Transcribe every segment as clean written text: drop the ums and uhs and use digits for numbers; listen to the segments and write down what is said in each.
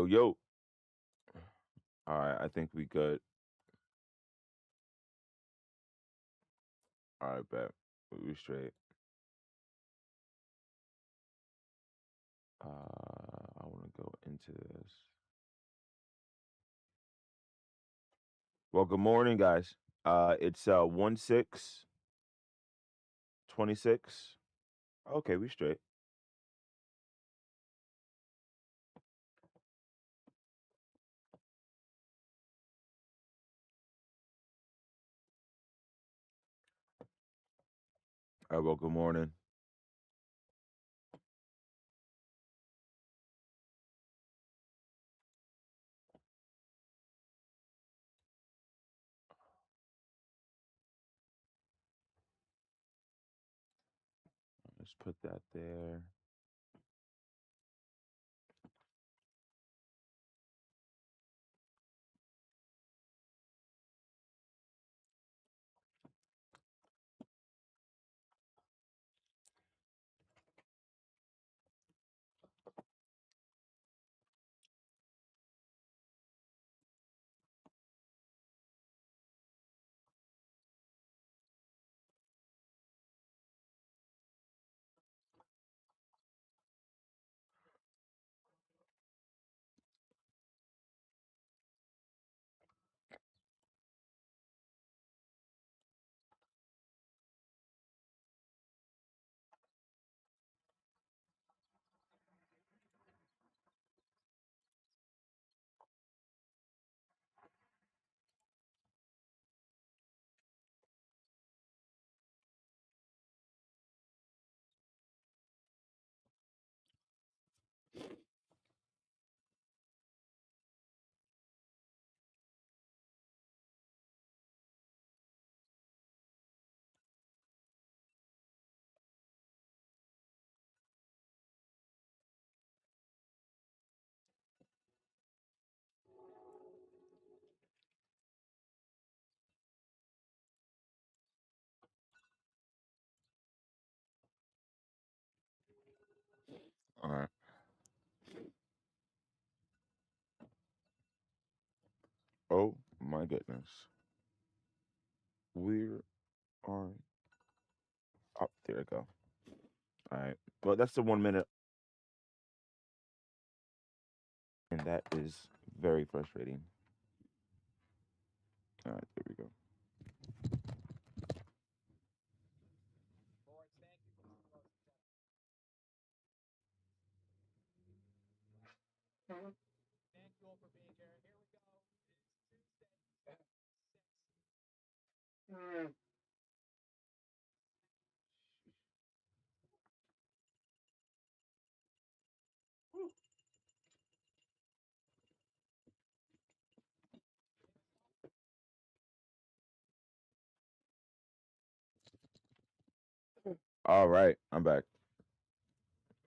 Yo. All right, I think we good. All right, bet. We straight. I want to go into this. Well, good morning, guys. It's 1/6/26. Okay, we straight. All right, well, good morning. Let's put that there. All right. Oh my goodness. We are up. There we go. All right. Well, that's the 1 minute, and that is very frustrating. All right, there we go. All right, I'm back.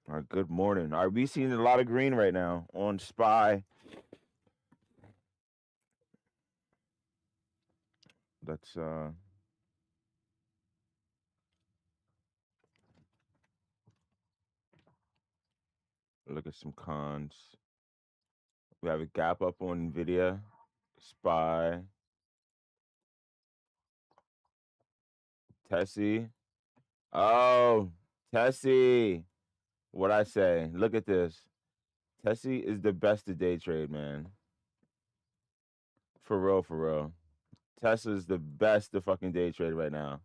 All right, good morning. All right, we seeing a lot of green right now on SPY. Let's look at some cons. We have a gap up on NVIDIA, SPY, Tessie. Oh, Tessie. What I say? Look at this. Tessie is the best to day trade, man. For real, for real. Tesla's the best to fucking day trade right now.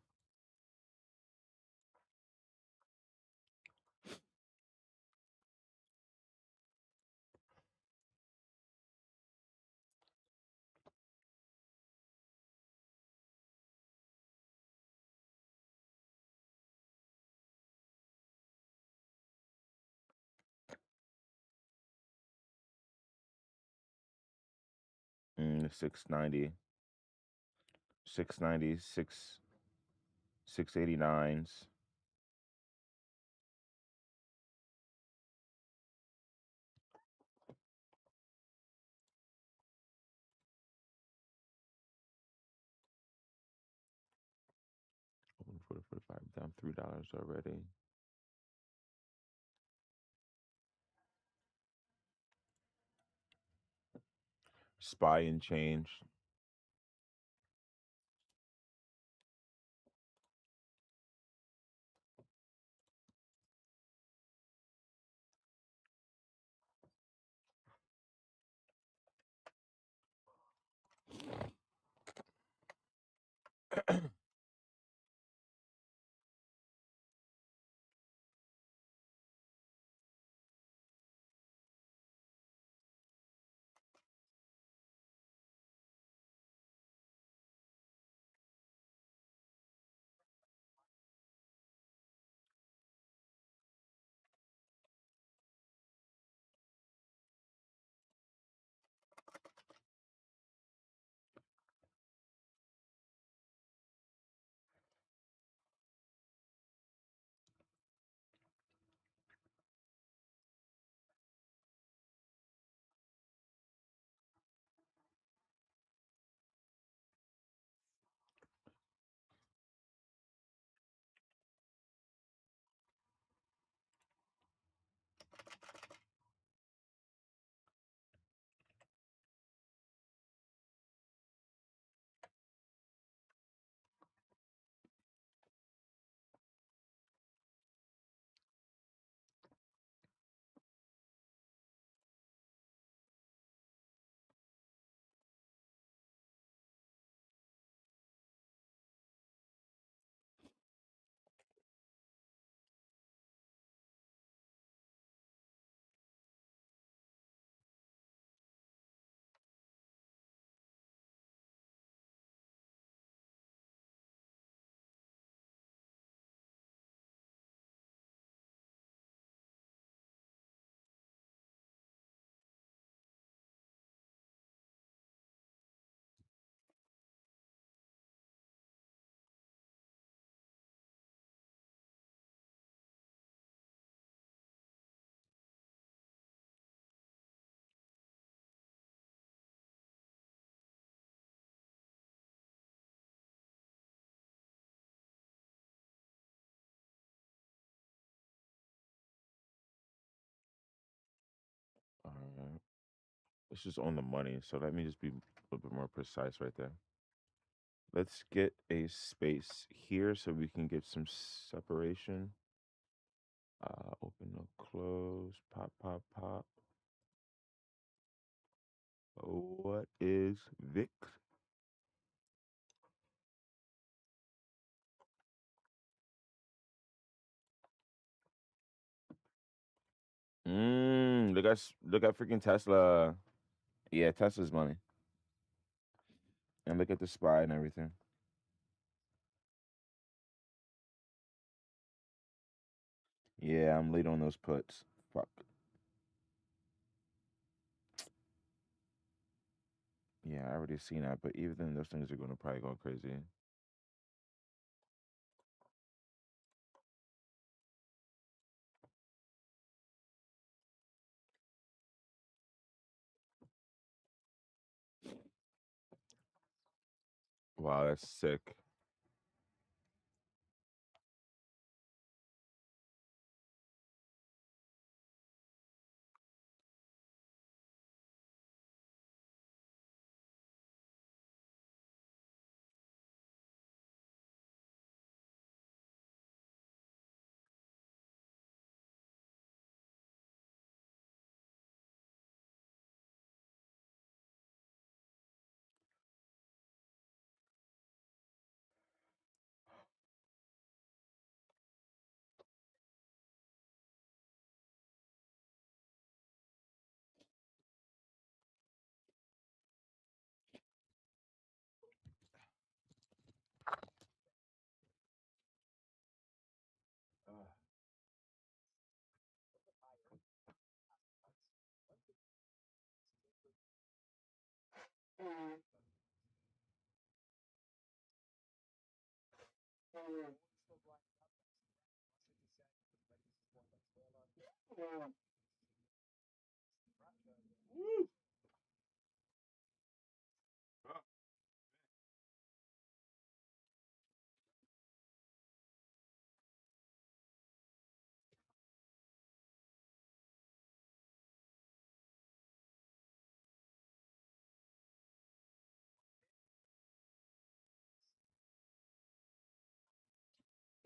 Mm, 690. 690, 689s. Open for the 45, down $3 already. SPY and change. All right. It's just on the money, so let me just be a little bit more precise right there. Let's get a space here so we can get some separation. Open, no, close, pop, pop, pop. What is VIX? Look at freaking Tesla. Yeah, Tesla's money. And look at the SPY and everything. Yeah, I'm late on those puts. Fuck. Yeah, I already seen that, but even then, those things are gonna probably go crazy. Wow, that's sick.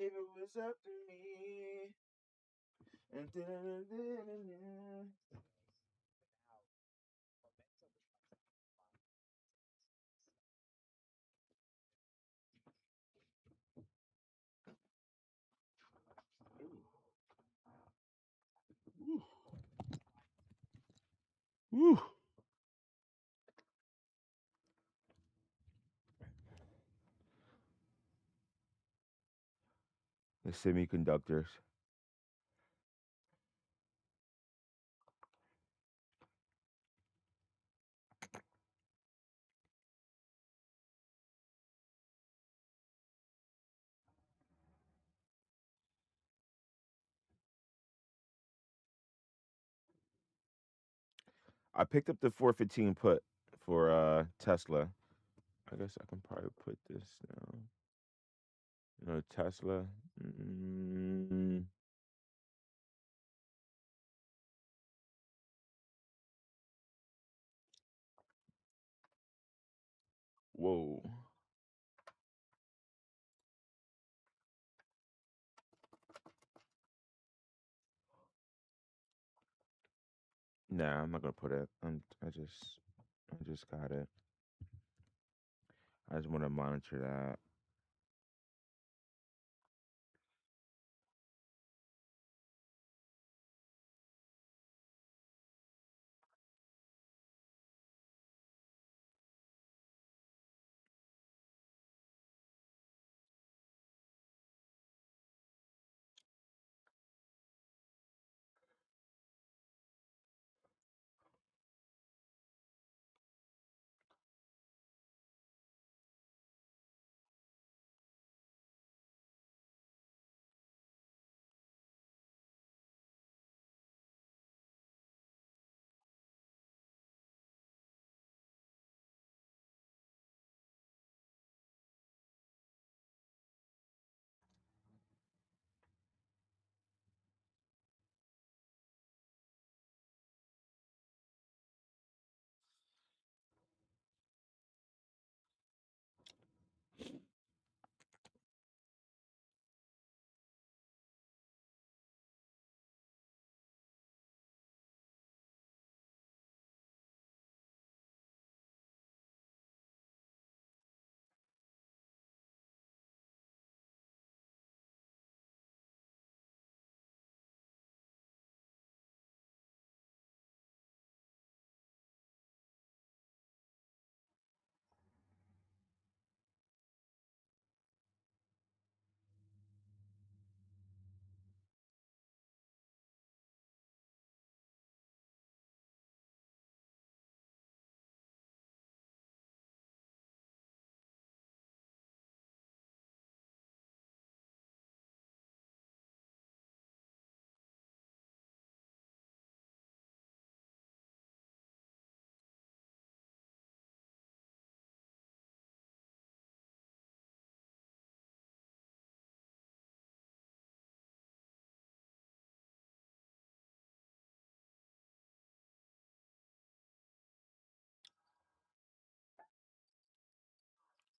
if it was up to me. Woo. The semiconductors. I picked up the 415 put for Tesla. I guess I can probably put this now. You know, Tesla. Mm, whoa. Nah, I'm not gonna put it. I just got it. I just want to monitor that.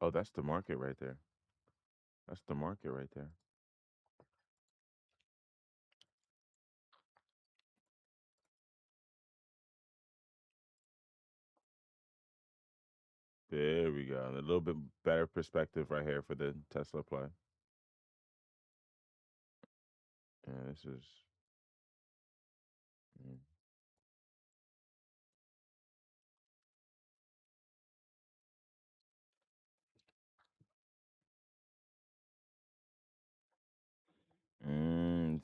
Oh, that's the market right there. That's the market right there. There we go. A little bit better perspective right here for the Tesla play. Yeah, this is.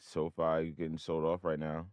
So far, you're getting sold off right now.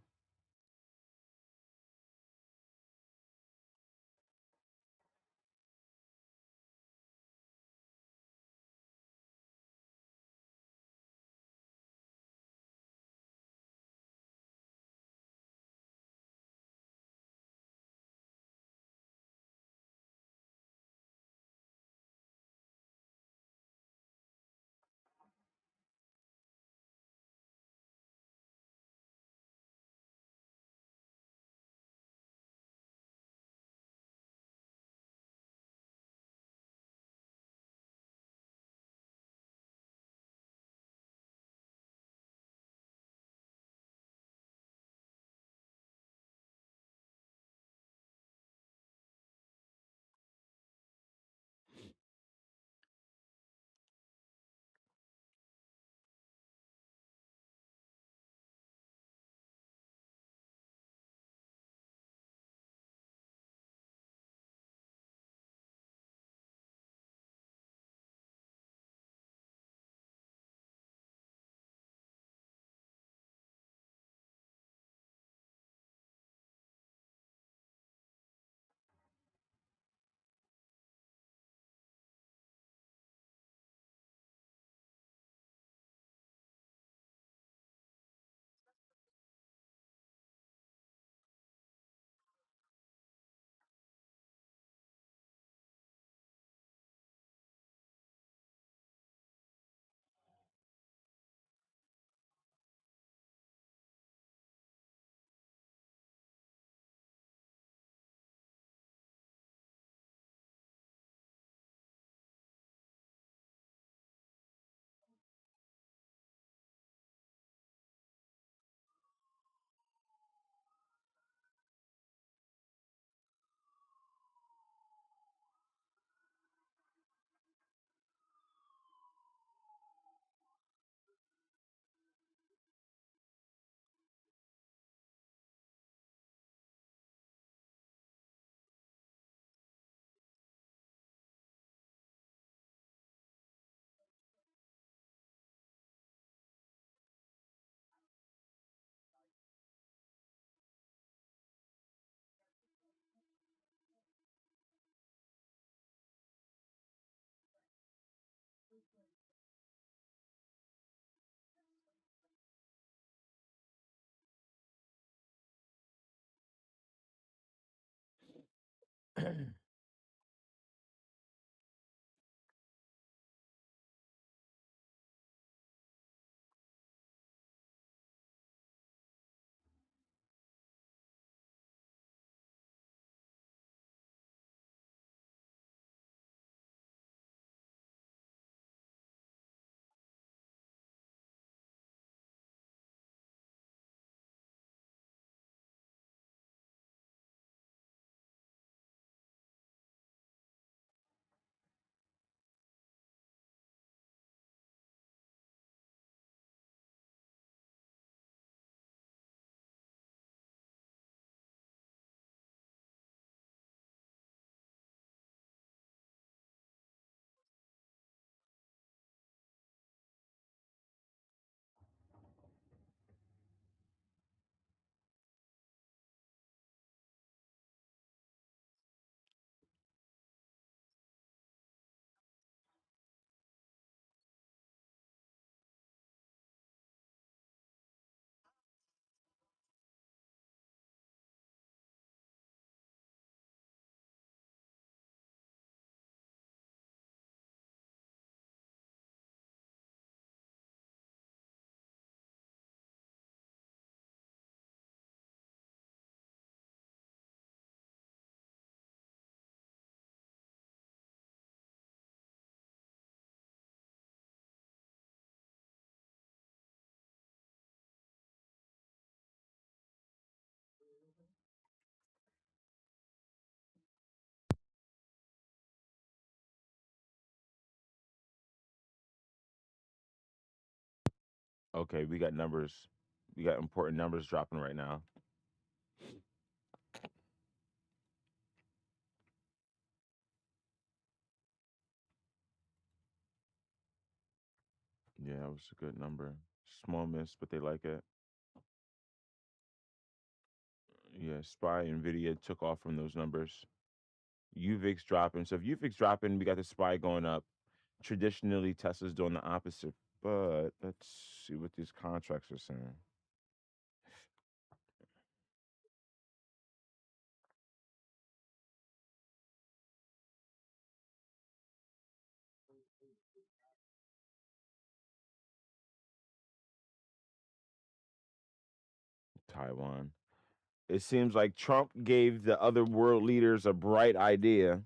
Okay, we got numbers. We got important numbers dropping right now. Yeah, it was a good number. Small miss, but they like it. Yeah, SPY, NVIDIA took off from those numbers. UVIX dropping. So if UVIX dropping, we got the SPY going up. Traditionally, Tesla's doing the opposite. But let's see what these contracts are saying. Taiwan. It seems like Trump gave the other world leaders a bright idea.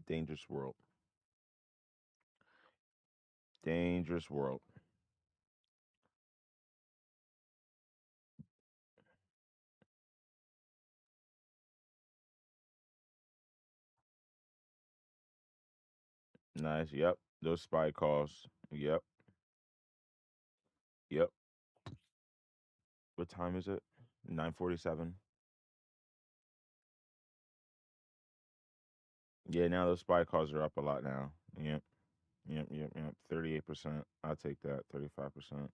Dangerous world. Dangerous world. Nice. Yep. Those SPY calls. Yep. Yep. What time is it? 9:47. Yeah, now those SPY calls are up a lot now. Yep. Yep. 38%. I'll take that. 35%.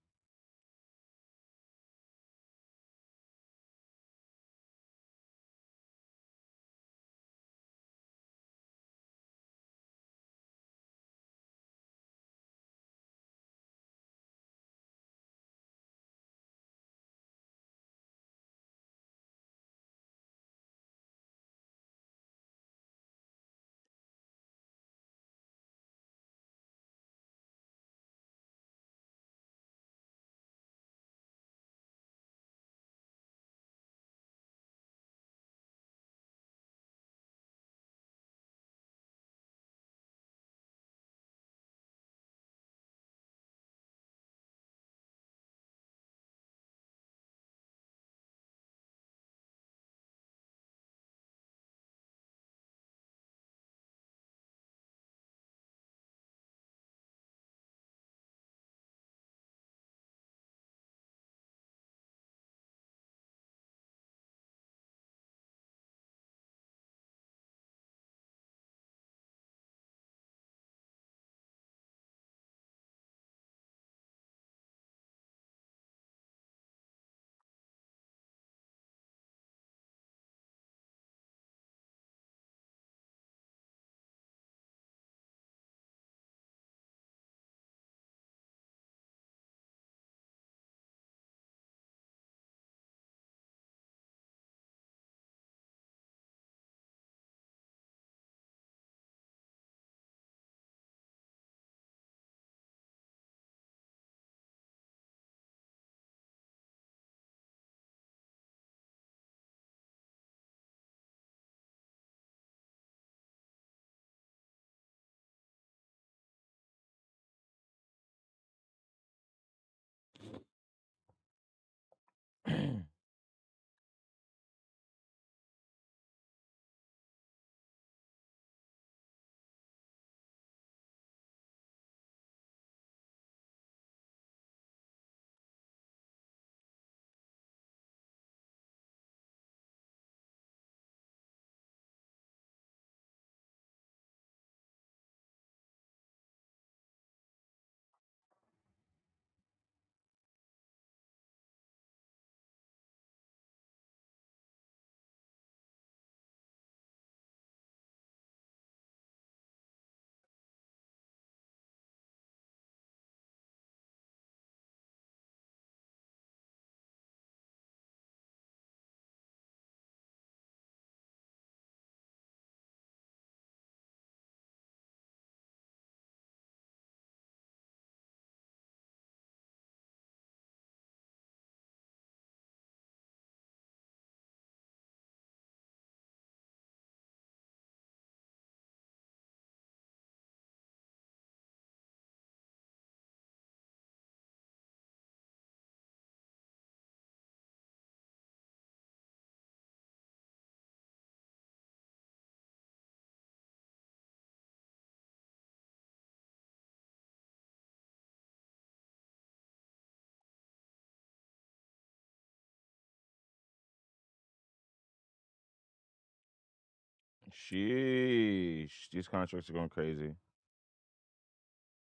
Sheesh. These contracts are going crazy.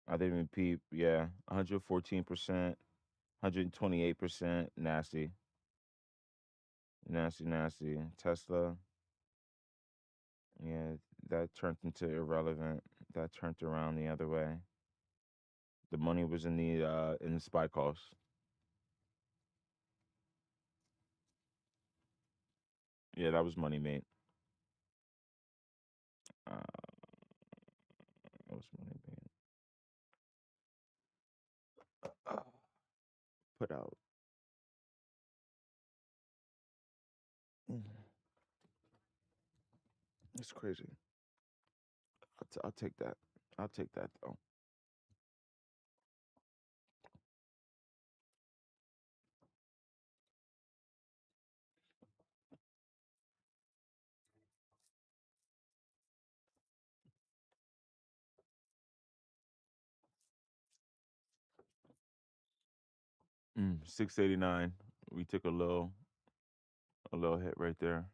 I didn't even peep. Yeah. 114%, 128%. Nasty. Nasty, nasty. Tesla. Yeah, that turned into irrelevant. That turned around the other way. The money was in the spy calls. Yeah, that was money made. Uh, that was money made. Uh, Put out. Mm, It's crazy. I'll take that. I'll take that though. 689. We took a little hit right there.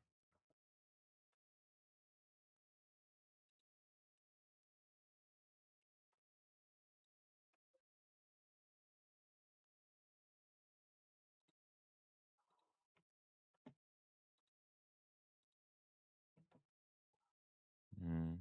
Mm.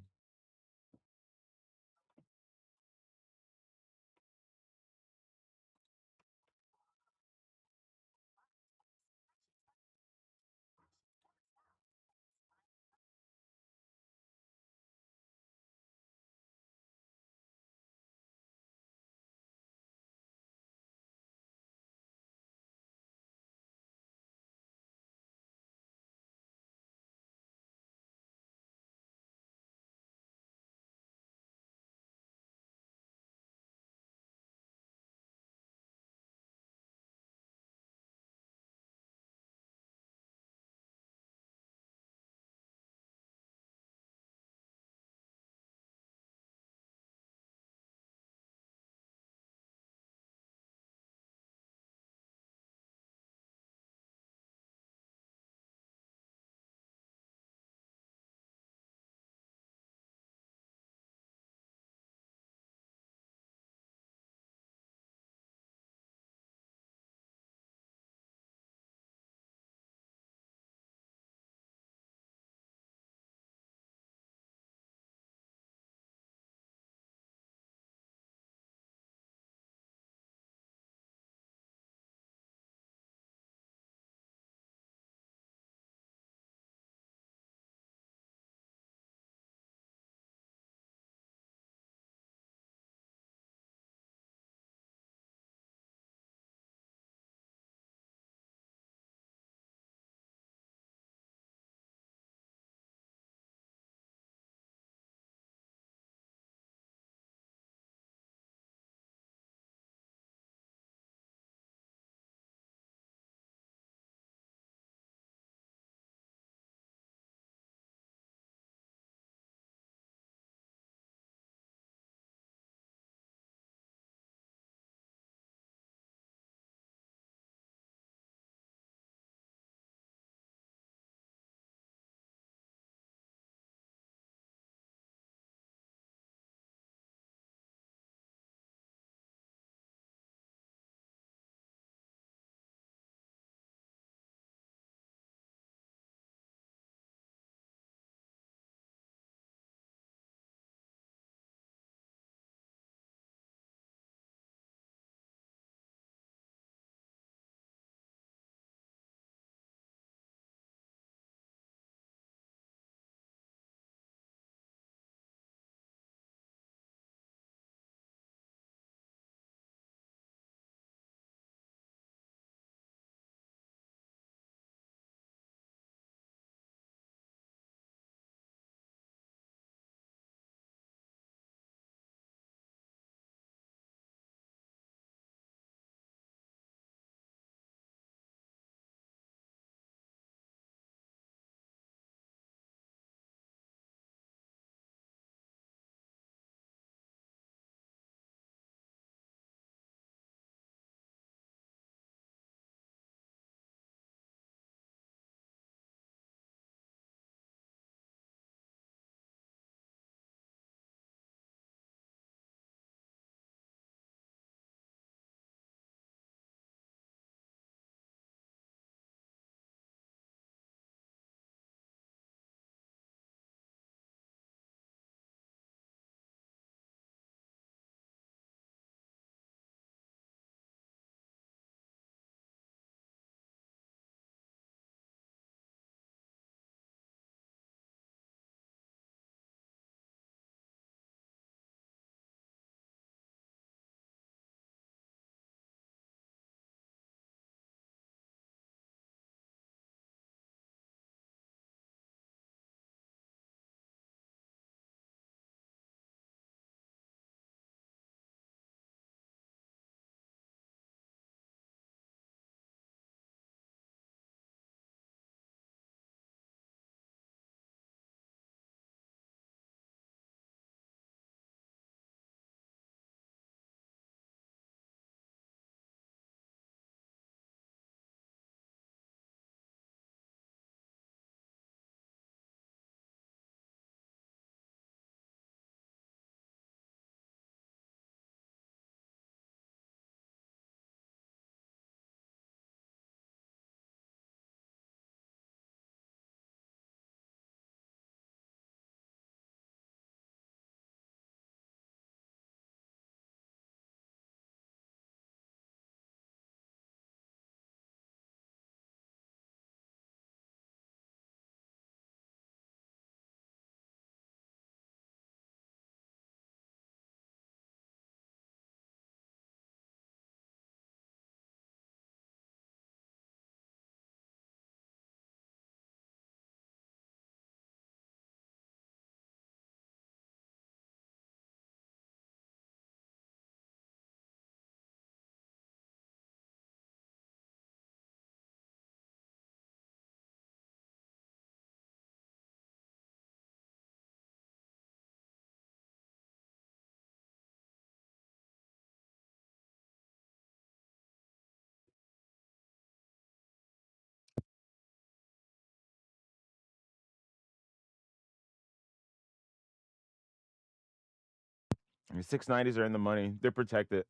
The 690s are in the money. They're protected.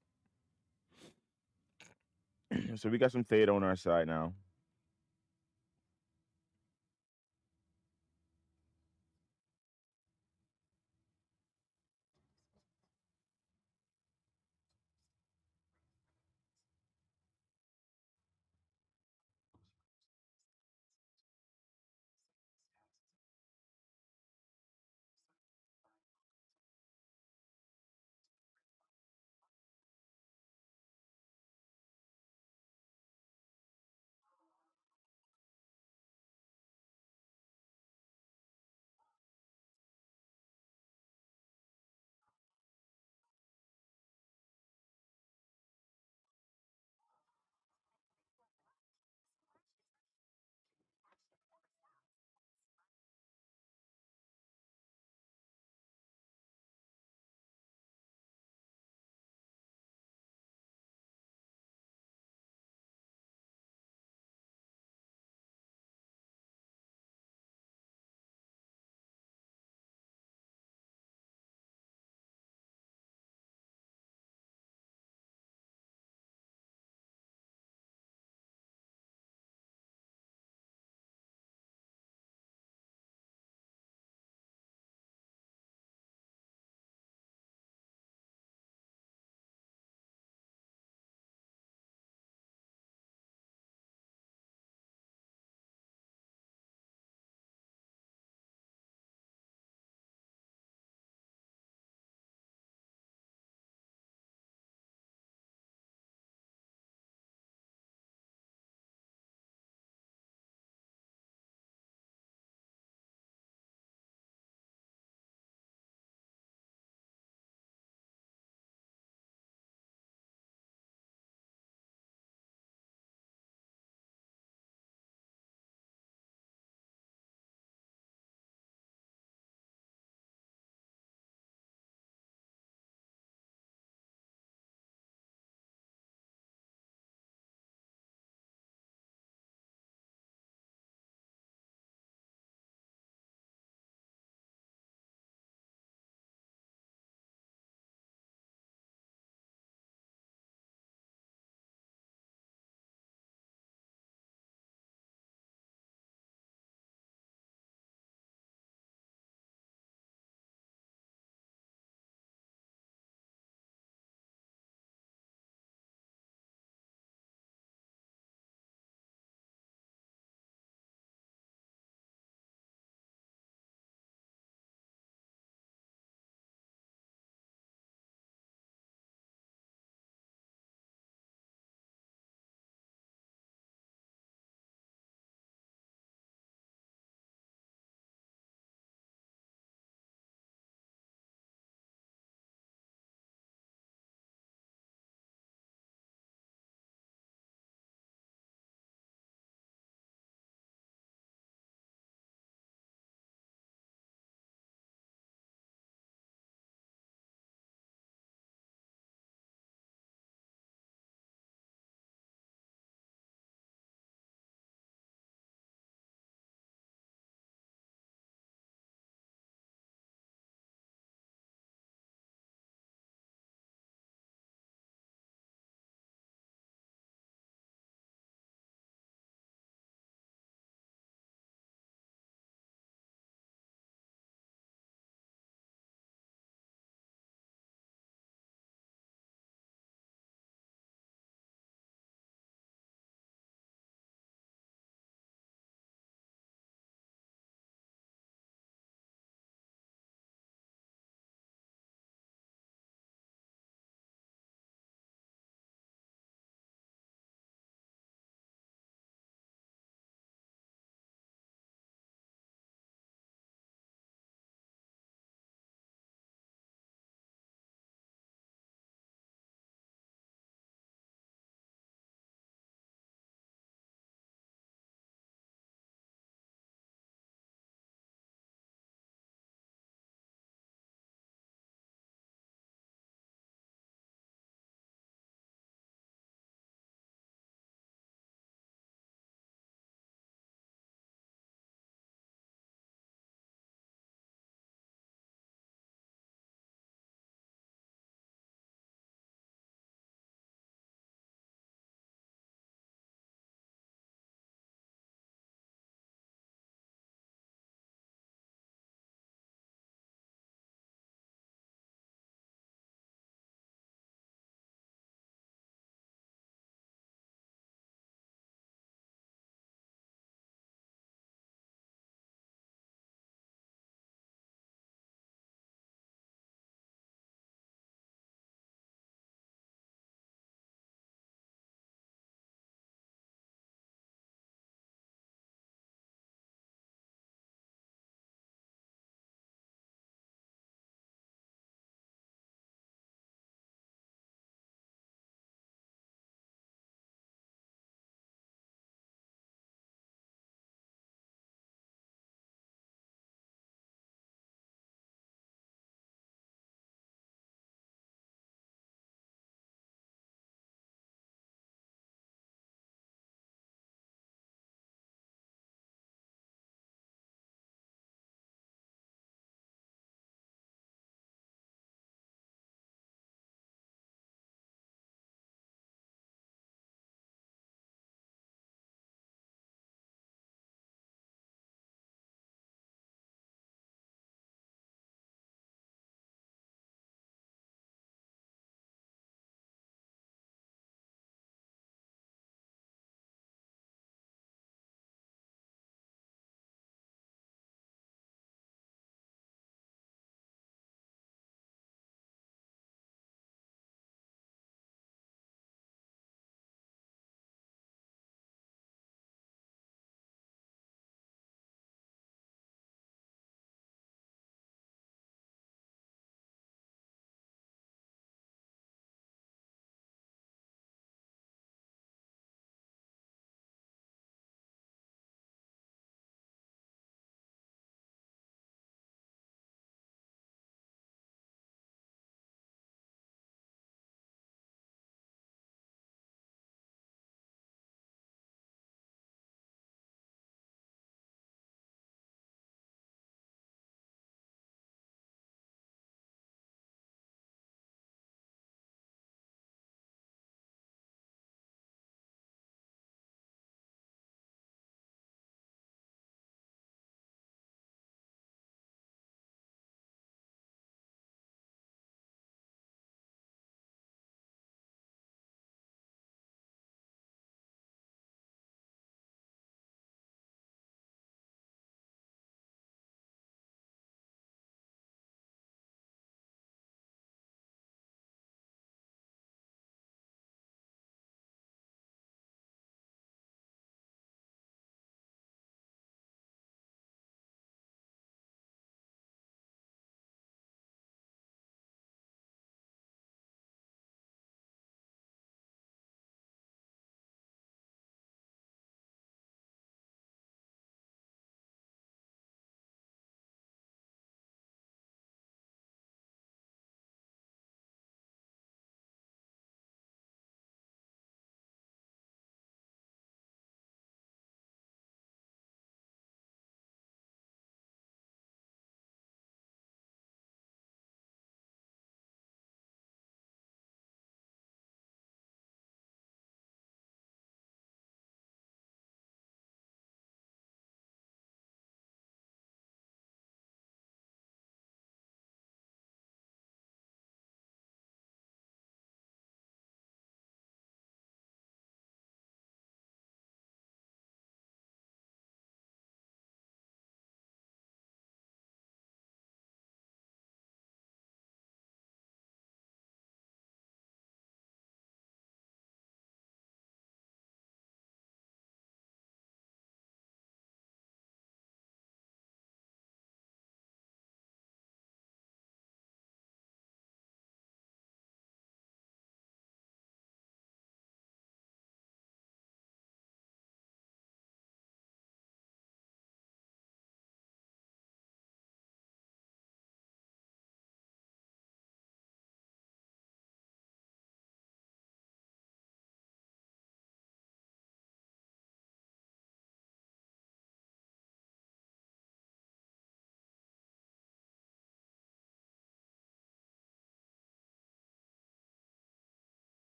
So we got some theta on our side now.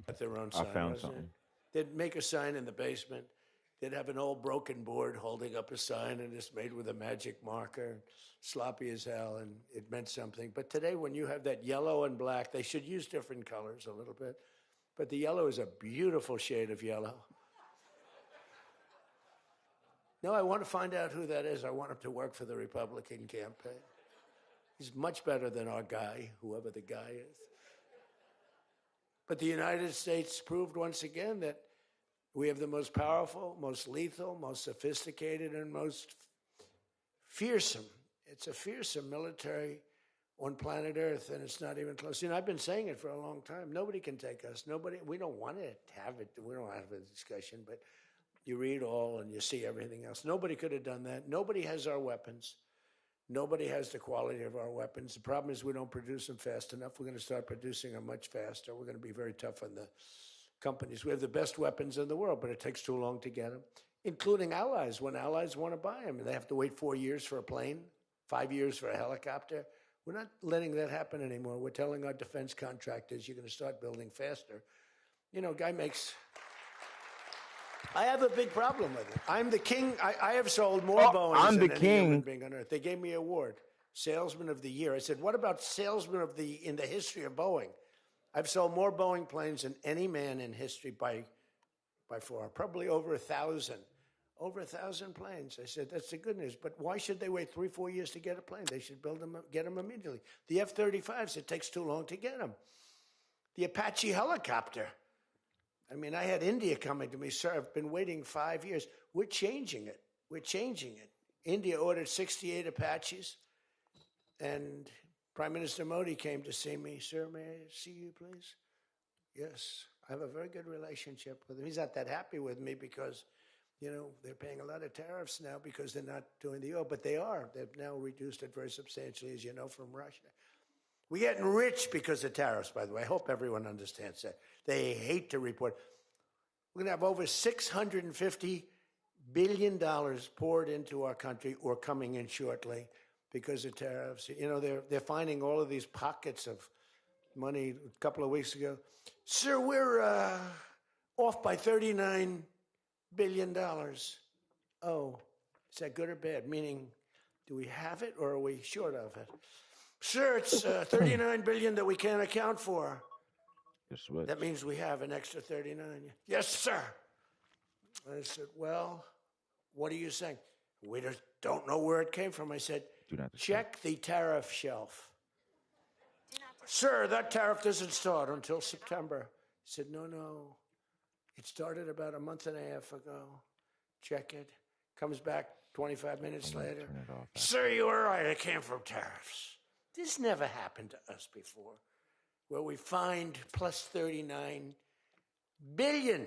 At their own I sign, found wasn't it? something. They'd make a sign in the basement. They'd have an old broken board holding up a sign, and it's made with a magic marker, sloppy as hell, and it meant something. But today, when you have that yellow and black, they should use different colors a little bit. But the yellow is a beautiful shade of yellow. No, I want to find out who that is. I want him to work for the Republican campaign. He's much better than our guy, whoever the guy is. But the United States proved once again that we have the most powerful, most lethal, most sophisticated, and most fearsome. It's a fearsome military on planet Earth, and it's not even close. You know, I've been saying it for a long time. Nobody can take us. Nobody. We don't want to have it. We don't have a discussion, but you read all and you see everything else. Nobody could have done that. Nobody has our weapons. Nobody has the quality of our weapons. The problem is we don't produce them fast enough. We're going to start producing them much faster. We're going to be very tough on the companies. We have the best weapons in the world, but it takes too long to get them, including allies. When allies want to buy them, they have to wait 4 years for a plane, 5 years for a helicopter. We're not letting that happen anymore. We're telling our defense contractors, you're going to start building faster. You know, guy makes... I have a big problem with it. I'm the king. I have sold more Boeings than any human being on earth. They gave me an award, Salesman of the Year. I said, what about Salesman of the in the history of Boeing? I've sold more Boeing planes than any man in history by far, probably over 1,000. Over 1,000 planes. I said, that's the good news. But why should they wait 3-4 years to get a plane? They should build them, get them immediately. The F-35s, it takes too long to get them. The Apache helicopter. I mean, I had India coming to me, sir, I've been waiting 5 years. We're changing it. We're changing it. India ordered 68 Apaches, and Prime Minister Modi came to see me. Sir, may I see you, please? Yes, I have a very good relationship with him. He's not that happy with me because, you know, they're paying a lot of tariffs now because they're not doing the oil, but they are. They've now reduced it very substantially, as you know, from Russia. We're getting rich because of tariffs, by the way. I hope everyone understands that. They hate to report. We're going to have over $650 billion poured into our country or coming in shortly because of tariffs. You know, they're finding all of these pockets of money a couple of weeks ago. Sir, we're off by $39 billion. Oh, is that good or bad? Meaning, do we have it or are we short of it? Sir, it's $39 billion that we can't account for. That means we have an extra 39. Yes, sir. I said, well, what are you saying? We just don't know where it came from. I said, check the tariff shelf. Sir, that tariff doesn't start until September. He said, no. It started about a month and a half ago. Check it. Comes back 25 minutes later. Sir, you were right. It came from tariffs. This never happened to us before, where we find plus 39 billion,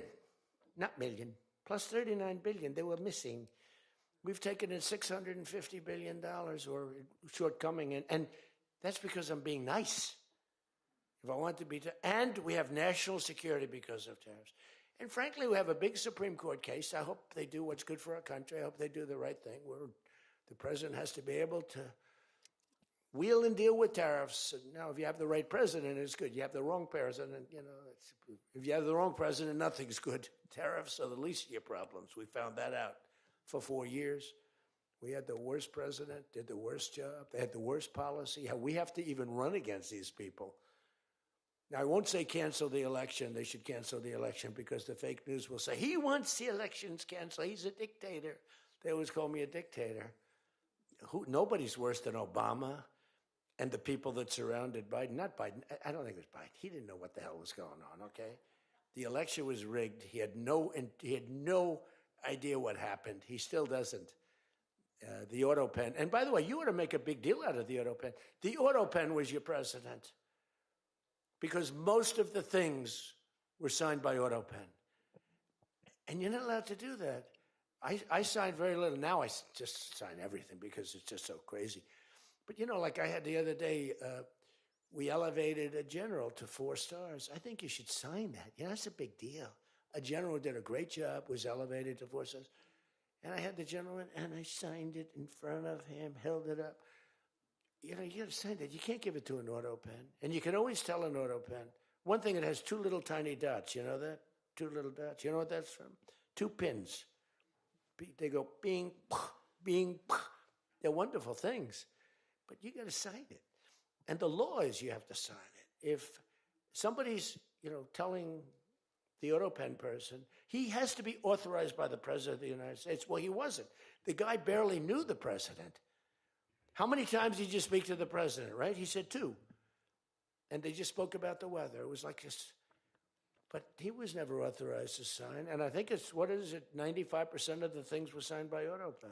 not million, plus 39 billion. They were missing. We've taken in $650 billion or shortcoming, and that's because I'm being nice. If I want to be, and we have national security because of tariffs. And frankly, we have a big Supreme Court case. I hope they do what's good for our country. I hope they do the right thing. The president has to be able to wheel and deal with tariffs. Now, if you have the right president, it's good. You have the wrong president, you know, if you have the wrong president, nothing's good. Tariffs are the least of your problems. We found that out for 4 years. We had the worst president, did the worst job. They had the worst policy. We have to even run against these people. Now, I won't say cancel the election. They should cancel the election because the fake news will say, he wants the elections canceled. He's a dictator. They always call me a dictator. Nobody's worse than Obama and the people that surrounded Biden. Not Biden. I don't think it was Biden. He didn't know what the hell was going on, okay? The election was rigged. He had no idea what happened. He still doesn't. The auto pen. And by the way, you ought to make a big deal out of the auto pen. The auto pen was your president because most of the things were signed by auto pen. And you're not allowed to do that. I signed very little. Now I just sign everything because it's just so crazy. But, you know, like I had the other day, we elevated a general to 4 stars. I think you should sign that. You know, that's a big deal. A general did a great job, was elevated to 4 stars. And I had the gentleman, and I signed it in front of him, held it up. You know, you got to sign that. You can't give it to an auto pen. And you can always tell an auto pen, One thing, it has two little tiny dots. You know that? Two little dots. You know what that's from? Two pins. They go bing, bing. They're wonderful things. But you got to sign it. And the law is you have to sign it. If somebody's, telling the auto pen person, he has to be authorized by the President of the United States. Well, he wasn't. The guy barely knew the President. How many times did you speak to the President, right? He said 2. And they just spoke about the weather. It was like this. But he was never authorized to sign. And I think it's, 95% of the things were signed by auto pen.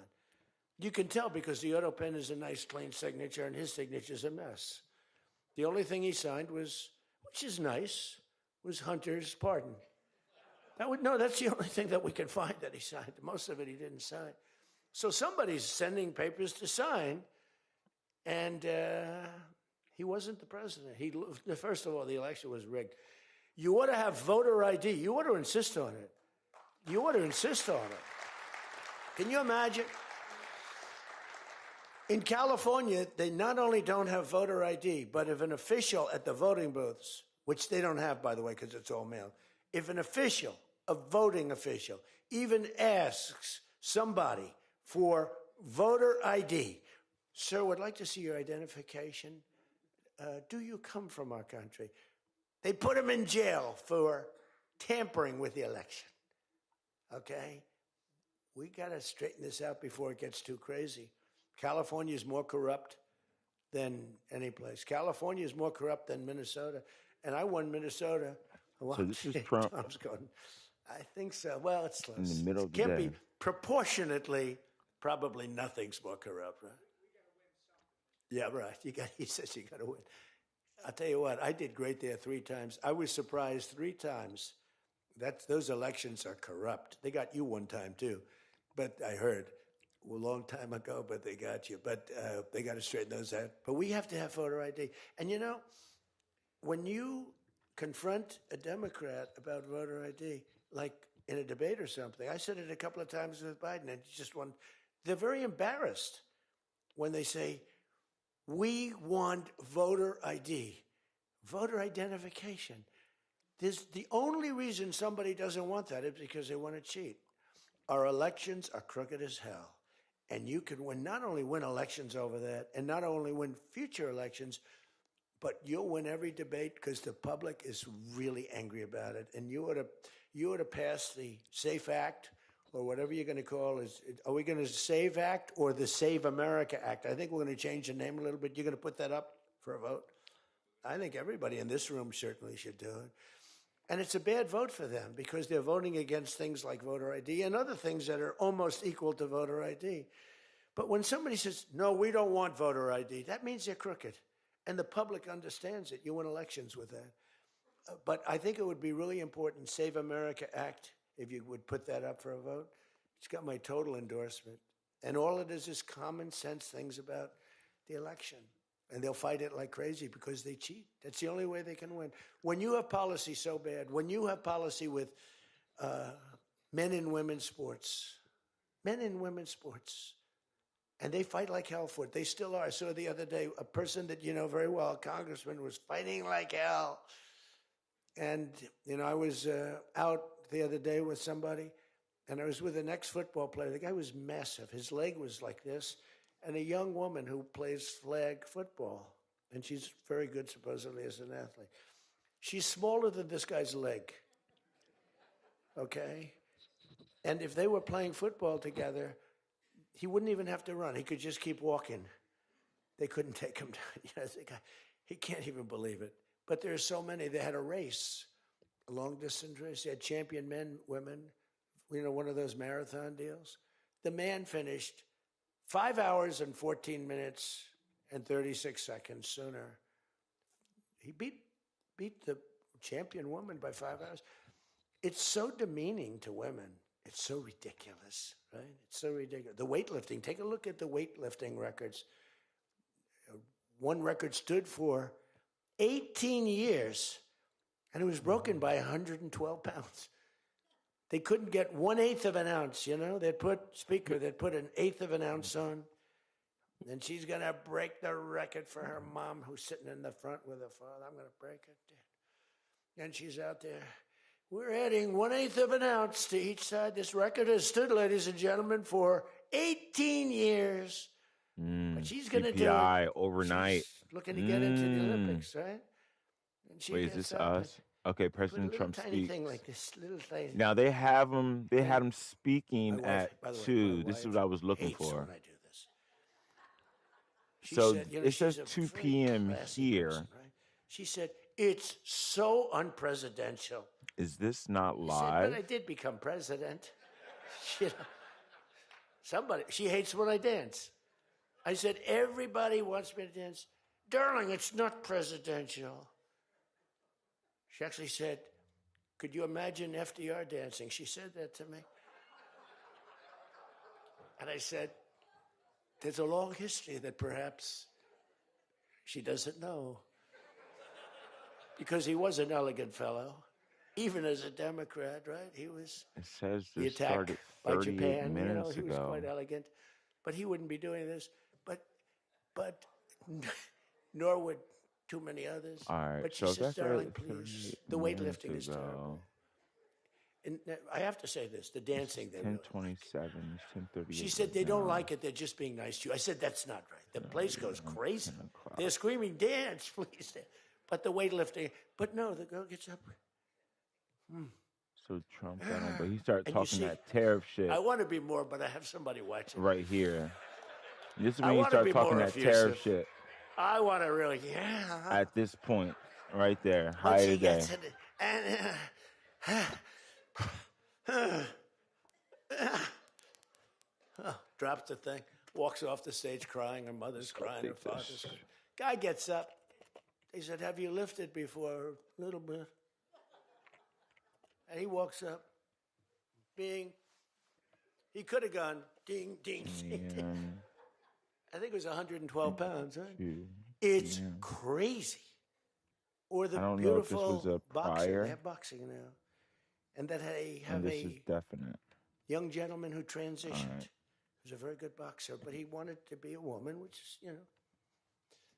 You can tell because the auto pen is a nice, clean signature, and his signature's a mess. The only thing he signed was, which is nice, was Hunter's pardon. That's the only thing that we can find that he signed. Most of it he didn't sign. So somebody's sending papers to sign, and he wasn't the president. First of all, the election was rigged. You ought to have voter ID. You ought to insist on it. You ought to insist on it. Can you imagine? In California, they not only don't have voter ID, but if an official at the voting booths, which they don't have, by the way, because it's all mail, if an official, a voting official, even asks somebody for voter ID, sir, would like to see your identification. Do you come from our country? They put him in jail for tampering with the election. Okay? We got to straighten this out before it gets too crazy. California is more corrupt than any place. California is more corrupt than Minnesota. And I won Minnesota. So this is Trump. Tom's going, I think so. Well, it's close. In the middle of the Can't day. be proportionately, probably nothing's more corrupt, right? Yeah, right. He says you got to win. I'll tell you what, I did great there 3 times. I was surprised 3 times. Those elections are corrupt. They got you one time, too. But I heard a long time ago, but they got you. But they got to straighten those out. But we have to have voter ID. And when you confront a Democrat about voter ID, like in a debate or something, I said it a couple of times with Biden, and they're very embarrassed when they say, we want voter ID, voter identification. The only reason somebody doesn't want that is because they want to cheat. Our elections are crooked as hell. And you can not only win elections over that, and not only win future elections, but you'll win every debate because the public is really angry about it. And you ought to pass the SAFE Act, or whatever you're going to call it. Are we going to SAVE Act or the Save America Act? I think we're going to change the name a little bit. You're going to put that up for a vote? I think everybody in this room certainly should do it. And it's a bad vote for them because they're voting against things like voter ID and other things that are almost equal to voter ID. But when somebody says, no, we don't want voter ID, that means they're crooked. And the public understands it. You win elections with that. But I think it would be really important, Save America Act, if you would put that up for a vote. It's got my total endorsement. And all it is common sense things about the election. And they'll fight it like crazy because they cheat. That's the only way they can win. When you have policy so bad, when you have policy with men and women's sports, and they fight like hell for it. They still are. I saw the other day a person that you know very well, a congressman, was fighting like hell. And, I was out the other day with somebody, and I was with an ex-football player. The guy was massive. His leg was like this. And a young woman who plays flag football, and she's very good, supposedly, as an athlete. She's smaller than this guy's leg, okay? And if they were playing football together, he wouldn't even have to run. He could just keep walking. They couldn't take him down. He can't even believe it. But there are so many. They had a race, a long-distance race. They had champion men, women, one of those marathon deals. The man finished 5 hours and 14 minutes and 36 seconds sooner. He beat the champion woman by 5 hours. It's so demeaning to women. It's so ridiculous, right? It's so ridiculous. The weightlifting, take a look at the weightlifting records. One record stood for 18 years, and it was broken by 112 pounds. They couldn't get 1/8 of an ounce, They'd put an eighth of an ounce on. And she's going to break the record for her mom, who's sitting in the front with her father. I'm going to break it. And she's out there. We're adding 1/8 of an ounce to each side. This record has stood, ladies and gentlemen, for 18 years. But she's going to do it. Overnight. She's looking to get into the Olympics, right? And she Wait, is gets this up us? Okay, put a President little Trump tiny speaks. thing like this, little thing. Now they have him. They had him speaking My wife, at by the way, 2. my This is wife what I was looking hates for. when I do this. She So said, it says she's a 2 very p.m. classy here. person, right? She said, it's so unpresidential. Is this not I said, live? but I did become president. She hates when I dance. I said, everybody wants me to dance. Darling, it's not presidential. She actually said, could you imagine FDR dancing? She said that to me. And I said, there's a long history that perhaps she doesn't know. Because he was an elegant fellow, even as a Democrat, right? He was. It says The this attack started by 38 Japan, minutes he was ago. quite elegant, but he wouldn't be doing this. But nor would too many others. All right, But she so says, that's darling, 38 please, the minutes weightlifting is ago. terrible. And I have to say this, the dancing, they really like. 10:27. It's 10:38. She said they don't like it, they're just being nice to you. I said, that's not right. The place goes crazy. They're screaming, dance, please. But the weightlifting, but no, the girl gets up. So Trump got him, but he started And you talking see, that tariff shit I want to be more, but I have somebody watching. right here. This is I when he wanna started be talking more that tariff effusive. shit. I want to really, At this point, right there, Once high he today. gets it, and drops the thing, walks off the stage crying. Her mother's crying, her father's crying. Guy gets up. He said, have you lifted before? A little bit. And he walks up, bing. He could have gone ding, ding, ding, ding. I think it was 112 pounds, right? It's crazy. Or the I don't beautiful know if this was a boxing. prior. They have boxing now. And that they have And this is definite. young gentleman who transitioned. He was a very good boxer, but he wanted to be a woman, which is,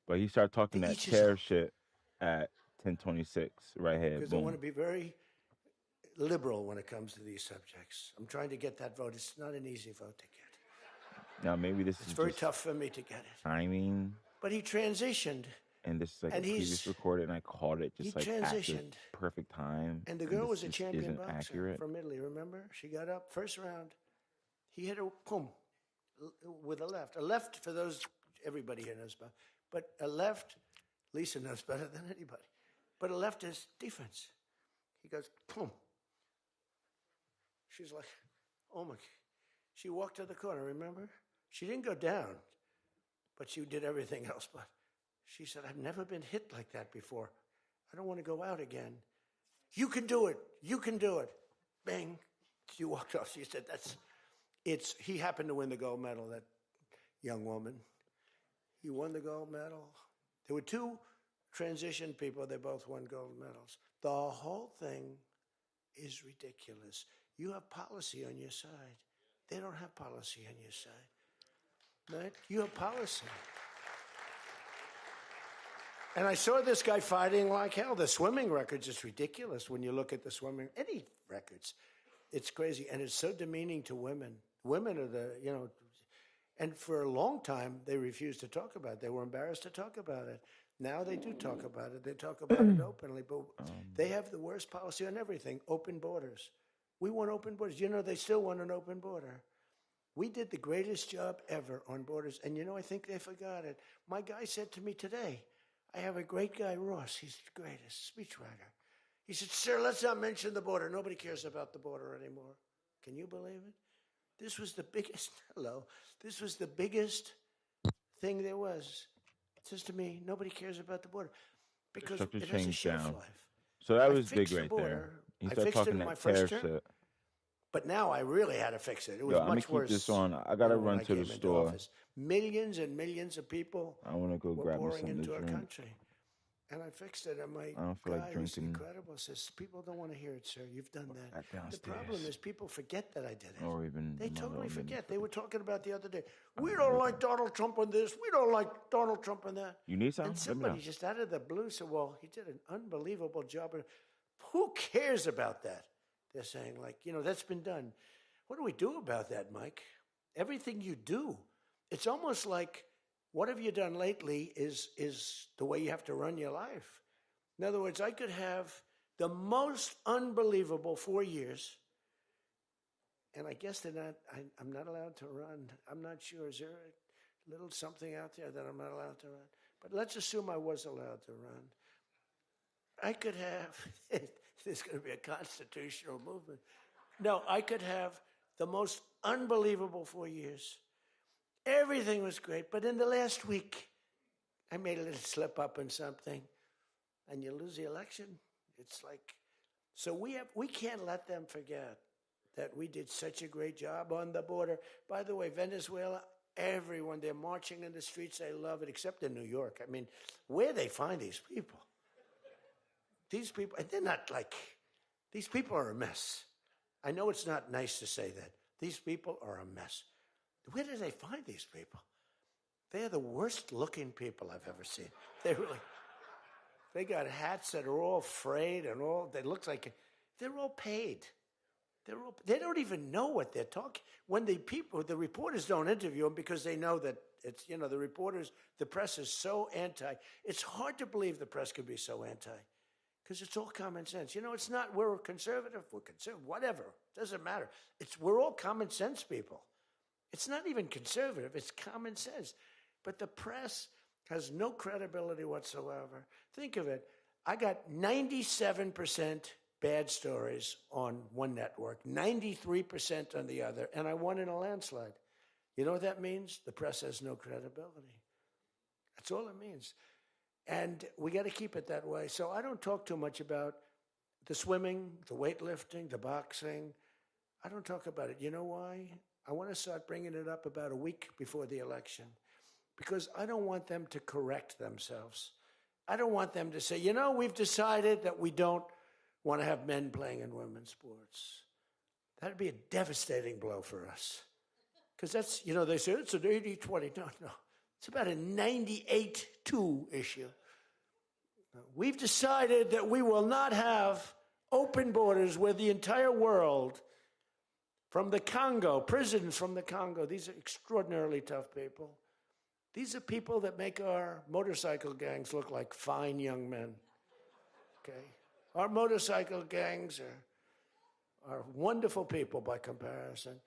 But he started talking that each his tariff own. shit at 10:26 right here. Because I want to be very liberal when it comes to these subjects. I'm trying to get that vote. It's not an easy vote to get. Now maybe this It's is very just tough for me to get it. timing. But he transitioned. And this is like And a previous recorded, and I called it just like at the transitioned. perfect time. And the girl was a this champion isn't boxer accurate. from Italy, remember? She got up, first round. He hit her, boom, with a left. A left, for those, everybody here knows about. But a left, Lisa knows better than anybody. But a left is defense. He goes, boom. She's like, oh my. She walked to the corner, remember? She didn't go down, but she did everything else. But she said, I've never been hit like that before. I don't want to go out again. You can do it. You can do it. Bang. She walked off. She said, he happened to win the gold medal, that young woman. He won the gold medal. There were two transition people. They both won gold medals. The whole thing is ridiculous. You have policy on your side. They don't have policy on your side. Right? You have policy. And I saw this guy fighting like hell. The swimming records is ridiculous when you look at the swimming, any records. It's crazy. And it's so demeaning to women. Women are and for a long time, they refused to talk about it. They were embarrassed to talk about it. Now they do talk about it. They talk about it openly. But they have the worst policy on everything, open borders. We want open borders. They still want an open border. We did the greatest job ever on borders. And I think they forgot it. My guy said to me today, I have a great guy, Ross. He's the greatest speechwriter. He said, sir, let's not mention the border. Nobody cares about the border anymore. Can you believe it? This was the biggest, this was the biggest thing there was. It says to me, nobody cares about the border because it has a shelf life. So that was big right there. He started talking that tariff shit. But now I really had to fix it. It was Yo, I'm much gonna worse. keep this on. I gotta run to the store. Office. Millions and millions of people I want to go were grab me pouring something into to our drink. country. And I fixed it. And my I don't feel guy, like who's drinking. incredible, says, people don't want to hear it, sir. You've done that. Downstairs. The problem is people forget that I did it. Or even They totally forget. They were talking about the other day. Oh, We don't like Donald Trump on this. We don't like Donald Trump on that. You need some? And somebody just out of the blue said, well, he did an unbelievable job. who cares about that? They're saying, like, that's been done. What do we do about that, Mike? Everything you do, it's almost like what have you done lately is the way you have to run your life. In other words, I could have the most unbelievable 4 years, and I guess I'm not allowed to run. I'm not sure. Is there a little something out there that I'm not allowed to run? But let's assume I was allowed to run. I could have, there's going to be a constitutional movement. No, I could have the most unbelievable 4 years. Everything was great, but in the last week, I made a little slip up in something, and you lose the election. It's like, so we can't let them forget that we did such a great job on the border. By the way, Venezuela, everyone, they're marching in the streets. They love it, except in New York. I mean, where they find these people? These people, and they're not like, these people are a mess. I know it's not nice to say that. These people are a mess. Where do they find these people? They're the worst looking people I've ever seen. They got hats that are all frayed and they look like, they're all paid. They don't even know what they're talking. When the reporters don't interview them because they know that it's, the press is so anti. It's hard to believe the press could be so anti. Because it's all common sense. It's not we're conservative, whatever. Doesn't matter. We're all common sense people. It's not even conservative, it's common sense. But the press has no credibility whatsoever. Think of it. I got 97% bad stories on one network, 93% on the other, and I won in a landslide. You know what that means? The press has no credibility. That's all it means. And we got to keep it that way. So I don't talk too much about the swimming, the weightlifting, the boxing. I don't talk about it. You know why? I want to start bringing it up about a week before the election because I don't want them to correct themselves. I don't want them to say, we've decided that we don't want to have men playing in women's sports. That'd be a devastating blow for us. Because that's, they say it's an 80-20. No. It's about a 98-2 issue. We've decided that we will not have open borders where the entire world, from the Congo, prisons from the Congo, these are extraordinarily tough people. These are people that make our motorcycle gangs look like fine young men. Okay? Our motorcycle gangs are wonderful people by comparison.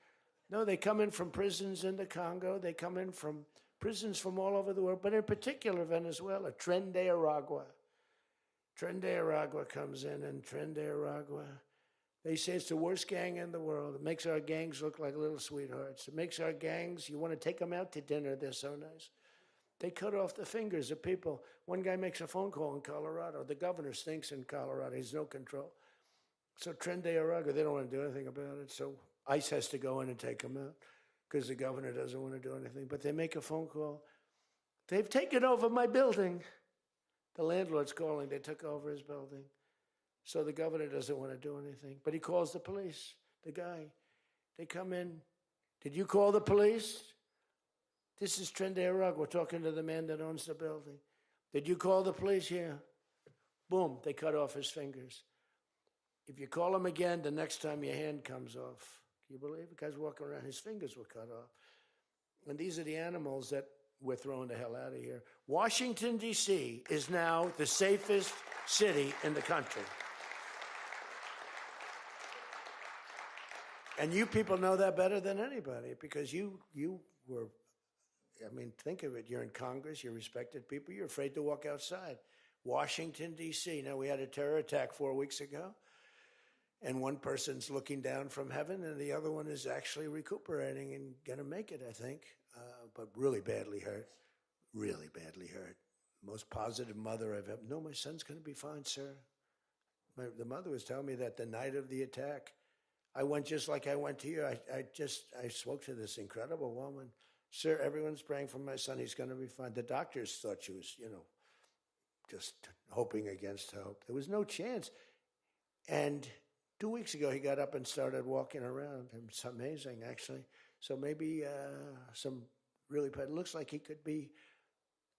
No, they come in from prisons in the Congo. They come in from prisons from all over the world, but in particular Venezuela, Tren de Aragua. Tren de Aragua comes in, and Tren de Aragua, they say it's the worst gang in the world. It makes our gangs look like little sweethearts. It makes our gangs, you want to take them out to dinner, they're so nice. They cut off the fingers of people. One guy makes a phone call in Colorado. The governor stinks in Colorado. He's no control. So Tren de Aragua, they don't want to do anything about it. So ICE has to go in and take them out because the governor doesn't want to do anything. But they make a phone call. They've taken over my building. The landlord's calling. They took over his building. So the governor doesn't want to do anything. But he calls the police, the guy. They come in. Did you call the police? This is Tren de Aragua. We're talking to the man that owns the building. Did you call the police? Yeah. Boom, they cut off his fingers. If you call him again, the next time your hand comes off. Can you believe it? The guy's walking around, his fingers were cut off. And these are the animals that we're throwing the hell out of here. Washington, D.C. is now the safest city in the country. And you people know that better than anybody because you were, think of it. You're in Congress, you're respected people, you're afraid to walk outside. Washington, D.C. Now, we had a terror attack 4 weeks ago, and one person's looking down from heaven, and the other one is actually recuperating and going to make it, I think, but really badly hurt. Really badly hurt. Most positive mother I've ever. No, my son's going to be fine, sir. The mother was telling me that the night of the attack, I went just like I went to you. I spoke to this incredible woman. Sir, everyone's praying for my son. He's going to be fine. The doctors thought she was, just hoping against hope. There was no chance. And 2 weeks ago, he got up and started walking around. It's amazing, actually. So maybe it looks like he could be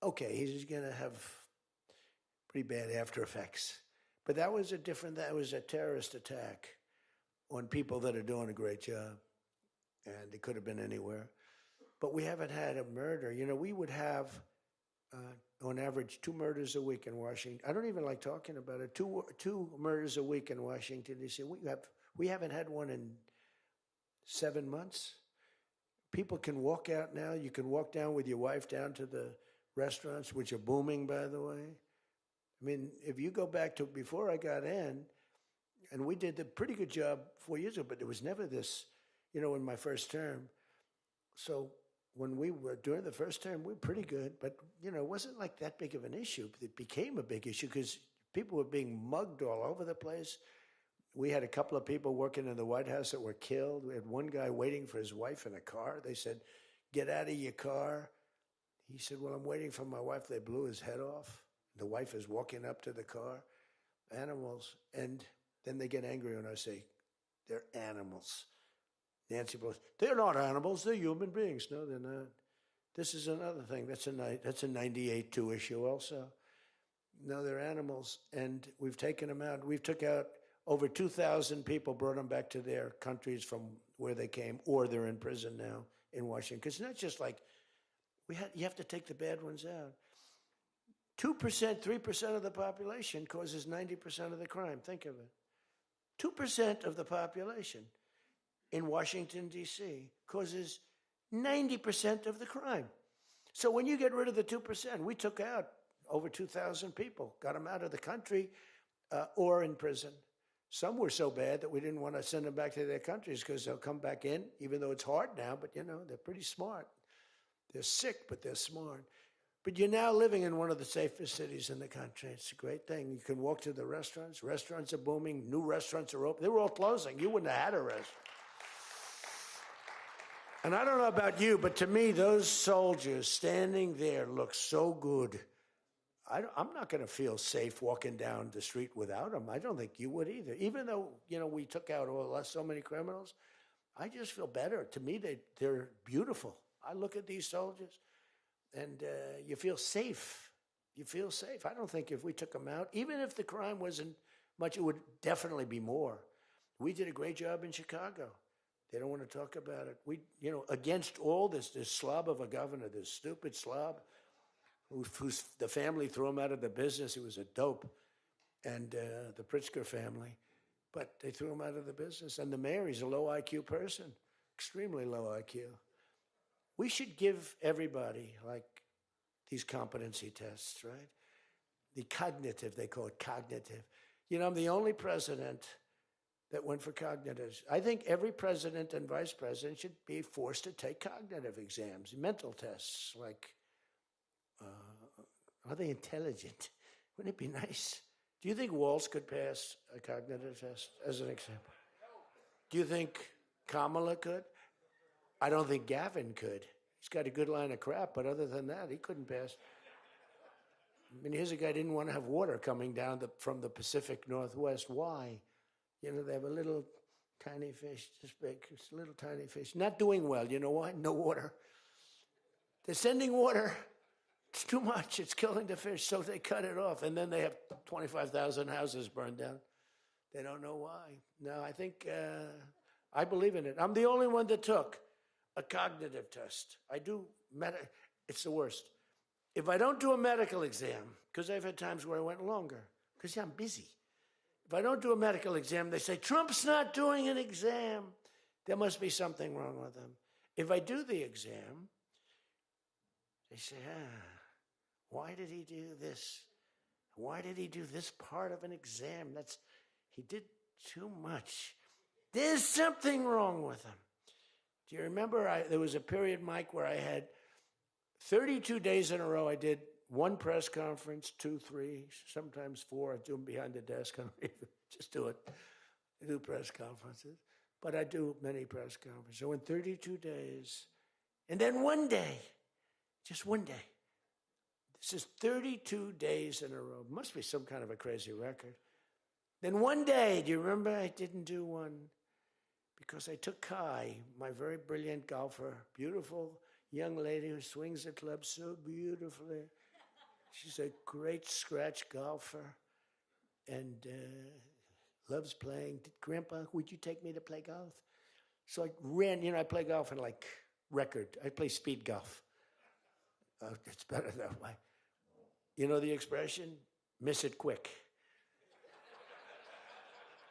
okay. He's going to have pretty bad after effects. But that was a terrorist attack on people that are doing a great job. And it could have been anywhere. But we haven't had a murder. You know, we would have, on average, 2 murders a week in Washington. I don't even like talking about it. Two murders a week in Washington, D.C. We haven't had one in 7 months. People can walk out now. You can walk down with your wife down to the restaurants, which are booming, by the way. I mean, if you go back to before I got in, and we did a pretty good job 4 years ago, but there was never this, you know, in my first term. So when we were during the first term, we were pretty good, but, you know, it wasn't like that big of an issue. It became a big issue because people were being mugged all over the place. We had a couple of people working in the White House that were killed. We had one guy waiting for his wife in a car. They said, "Get out of your car." He said, "Well, I'm waiting for my wife." They blew his head off. The wife is walking up to the car. Animals. And then they get angry when I say, "They're animals." Nancy Pelosi, "They're not animals, they're human beings." No, they're not. This is another thing. That's a 98-2 issue also. No, they're animals, and we've taken them out. We've took out over 2,000 people, brought them back to their countries from where they came, or they're in prison now in Washington. Because it's not just like, you have to take the bad ones out. 2%, 3% of the population causes 90% of the crime. Think of it. 2% of the population in Washington, D.C. causes 90% of the crime. So when you get rid of the 2%, we took out over 2,000 people, got them out of the country or in prison. Some were so bad that we didn't want to send them back to their countries because they'll come back in, even though it's hard now, but, you know, they're pretty smart. They're sick, but they're smart. But you're now living in one of the safest cities in the country. It's a great thing. You can walk to the restaurants. Restaurants are booming. New restaurants are open. They were all closing. You wouldn't have had a restaurant. And I don't know about you, but to me, those soldiers standing there look so good. I'm not going to feel safe walking down the street without them. I don't think you would either. Even though, you know, we took out so many criminals, I just feel better. To me, they're beautiful. I look at these soldiers, and you feel safe. You feel safe. I don't think if we took them out, even if the crime wasn't much, it would definitely be more. We did a great job in Chicago. They don't want to talk about it. We, you know, against all this slob of a governor, this stupid slob, who's the family threw him out of the business. He was a dope, and the Pritzker family, but they threw him out of the business. And the mayor, he's a low IQ person, extremely low IQ. We should give everybody like these competency tests, right? The cognitive, they call it cognitive. You know, I'm the only president that went for cognitives. I think every president and vice president should be forced to take cognitive exams, mental tests, like, are they intelligent? Wouldn't it be nice? Do you think Walsh could pass a cognitive test, as an example? Do you think Kamala could? I don't think Gavin could. He's got a good line of crap, but other than that, he couldn't pass. I mean, here's a guy who didn't want to have water coming down from the Pacific Northwest. Why? You know, they have a little tiny fish, this big, it's a little tiny fish. Not doing well. You know why? No water. They're sending water. It's too much. It's killing the fish. So they cut it off. And then they have 25,000 houses burned down. They don't know why. No, I think, I believe in it. I'm the only one that took a cognitive test. I do, it's the worst. If I don't do a medical exam, because I've had times where I went longer, because I'm busy. If I don't do a medical exam, they say, Trump's not doing an exam. There must be something wrong with him. If I do the exam, they say, why did he do this? Why did he do this part of an exam? He did too much. There's something wrong with him. Do you remember there was a period, Mike, where I had 32 days in a row. I did one press conference, 2, 3, sometimes 4. I do them behind the desk. I don't even just do it. I do press conferences. But I do many press conferences. So in 32 days, and then one day, just one day. This is 32 days in a row. Must be some kind of a crazy record. Then one day, do you remember I didn't do one? Because I took Kai, my very brilliant golfer, beautiful young lady who swings the club so beautifully. She's a great scratch golfer. and loves playing. Grandpa, would you take me to play golf? So I ran, I play golf in like record. I play speed golf. It's better that way. You know the expression? Miss it quick.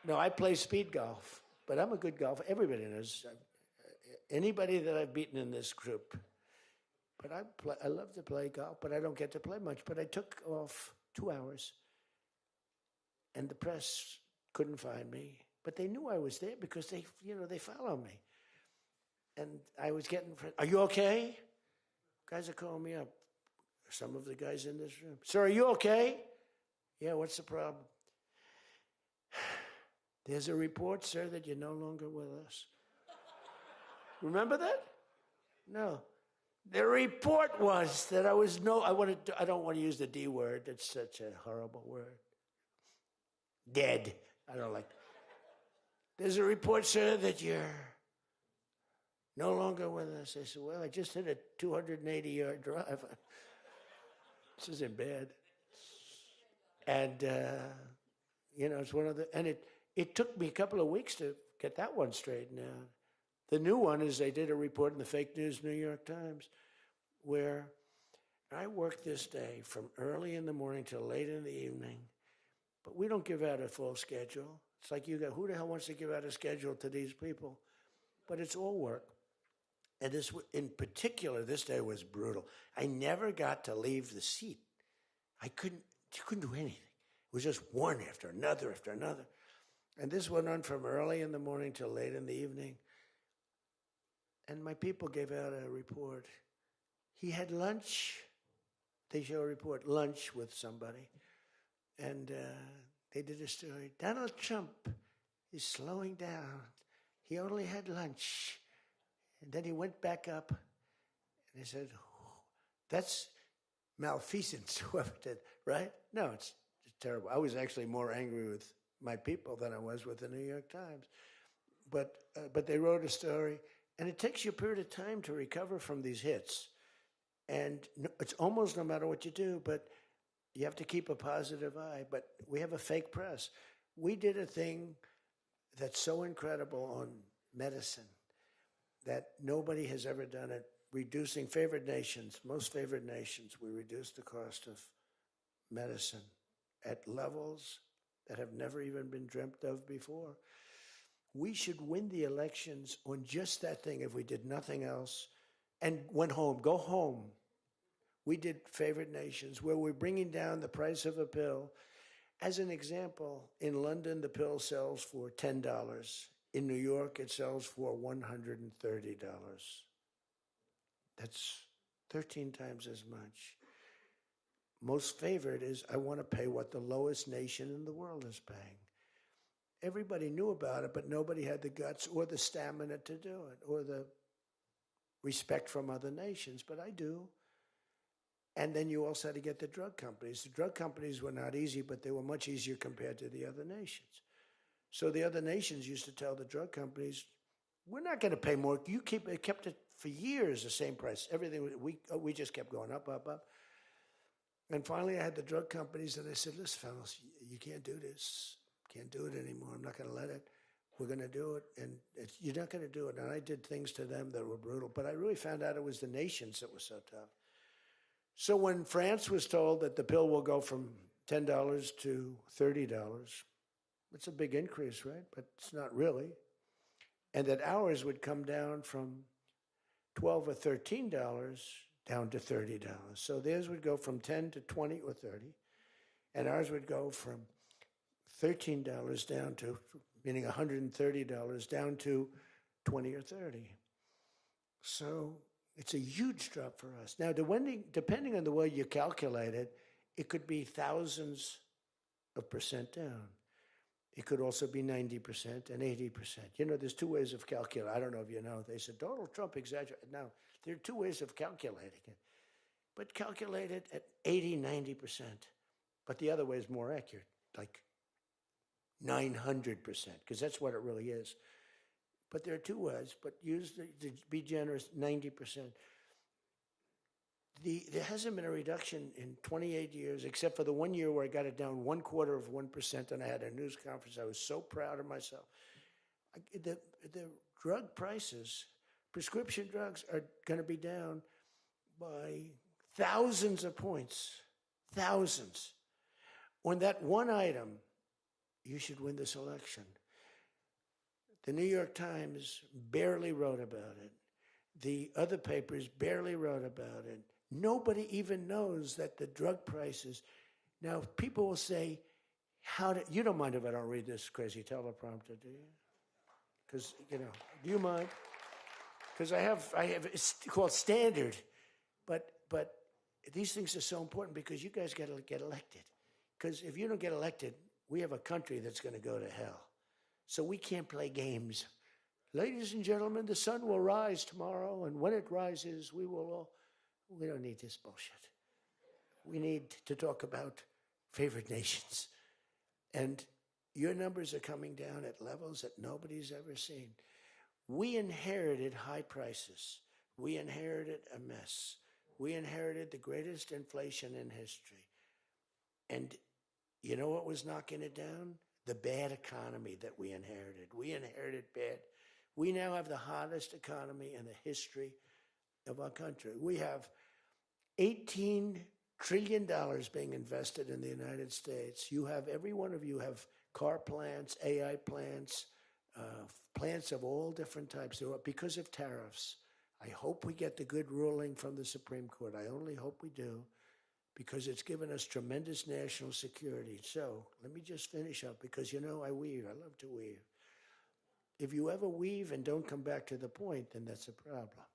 No, I play speed golf, but I'm a good golfer. Everybody knows. Anybody that I've beaten in this group. But I love to play golf, but I don't get to play much. But I took off 2 hours, and the press couldn't find me. But they knew I was there because they follow me. And I was getting, are you okay? Guys are calling me up. Some of the guys in this room. Sir, are you okay? Yeah, what's the problem? There's a report, sir, that you're no longer with us. Remember that? No. The report was that I don't want to use the D word. It's such a horrible word. Dead. I don't like. There's a report, sir, that you're no longer with us. I said, well, I just hit a 280-yard drive. This isn't bad. And, it's one of the, and it took me a couple of weeks to get that one straightened out. The new one is they did a report in the fake news New York Times where I worked this day from early in the morning till late in the evening, but we don't give out a full schedule. It's like who the hell wants to give out a schedule to these people? But it's all work. And this, in particular, this day was brutal. I never got to leave the seat. You couldn't do anything. It was just one after another after another. And this went on from early in the morning till late in the evening. And my people gave out a report. He had lunch. They show a report, lunch with somebody. And they did a story. Donald Trump is slowing down. He only had lunch. And then he went back up. And they said, that's malfeasance, whoever did, right? No, it's terrible. I was actually more angry with my people than I was with the New York Times. But they wrote a story. And it takes you a period of time to recover from these hits. And it's almost no matter what you do, but you have to keep a positive eye. But we have a fake press. We did a thing that's so incredible on medicine that nobody has ever done it. Reducing favored nations, most favored nations, we reduced the cost of medicine at levels that have never even been dreamt of before. We should win the elections on just that thing if we did nothing else and went home. Go home. We did favored nations where we're bringing down the price of a pill. As an example, in London, the pill sells for $10. In New York, it sells for $130. That's 13 times as much. Most favored is I want to pay what the lowest nation in the world is paying. Everybody knew about it, but nobody had the guts or the stamina to do it or the respect from other nations, but I do. And then you also had to get the drug companies. The drug companies were not easy, but they were much easier compared to the other nations. So the other nations used to tell the drug companies, we're not going to pay more. It kept it for years the same price. Everything, we just kept going up, up, up. And finally I had the drug companies and I said, listen, fellas, you can't do this. Can't do it anymore. I'm not going to let it. We're going to do it. And you're not going to do it. And I did things to them that were brutal. But I really found out it was the nations that were so tough. So when France was told that the pill will go from $10 to $30, it's a big increase, right? But it's not really. And that ours would come down from $12 or $13 down to $30. So theirs would go from 10 to 20 or 30. And ours would go from $13 down to, meaning $130 down to 20 or 30. So it's a huge drop for us. Now, depending on the way you calculate it, it could be thousands of percent down. It could also be 90% and 80%. There's two ways of calculating. I don't know if you know. They said, Donald Trump exaggerated. Now, there are two ways of calculating it. But calculate it at 80, 90%. But the other way is more accurate, like 900%, because that's what it really is. But there are two ways, but use to be generous, 90%. There hasn't been a reduction in 28 years, except for the 1 year where I got it down 1/4 of 1%, and I had a news conference. I was so proud of myself. The drug prices, prescription drugs, are going to be down by thousands of points, thousands. On that one item, you should win this election. The New York Times barely wrote about it. The other papers barely wrote about it. Nobody even knows that the drug prices. Now, people will say, you don't mind if I don't read this crazy teleprompter, do you? Because, do you mind? Because I have, it's called standard. But these things are so important because you guys got to get elected. Because if you don't get elected, we have a country that's going to go to hell. So we can't play games. Ladies and gentlemen, the sun will rise tomorrow, and when it rises, we don't need this bullshit. We need to talk about favored nations. And your numbers are coming down at levels that nobody's ever seen. We inherited high prices. We inherited a mess. We inherited the greatest inflation in history. And you know what was knocking it down? The bad economy that we inherited. We inherited bad. We now have the hottest economy in the history of our country. We have $18 trillion being invested in the United States. Every one of you have car plants, AI plants, plants of all different types. Because of tariffs. I hope we get the good ruling from the Supreme Court. I only hope we do, because it's given us tremendous national security. So let me just finish up, because I weave. I love to weave. If you ever weave and don't come back to the point, then that's a problem.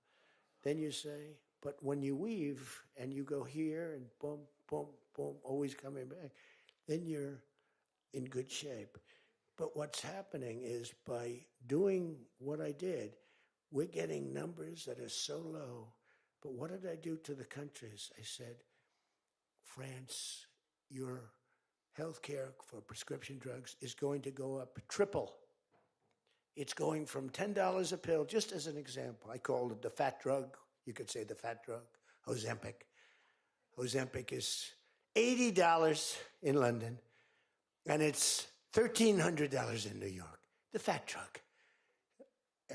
Then you say, but when you weave and you go here and boom, boom, boom, always coming back, then you're in good shape. But what's happening is, by doing what I did, we're getting numbers that are so low. But what did I do to the countries? I said, France, your health care for prescription drugs is going to go up triple. It's going from $10 a pill, just as an example. I called it the fat drug. You could say the fat drug, Ozempic. Ozempic is $80 in London, and it's $1,300 in New York. The fat drug. A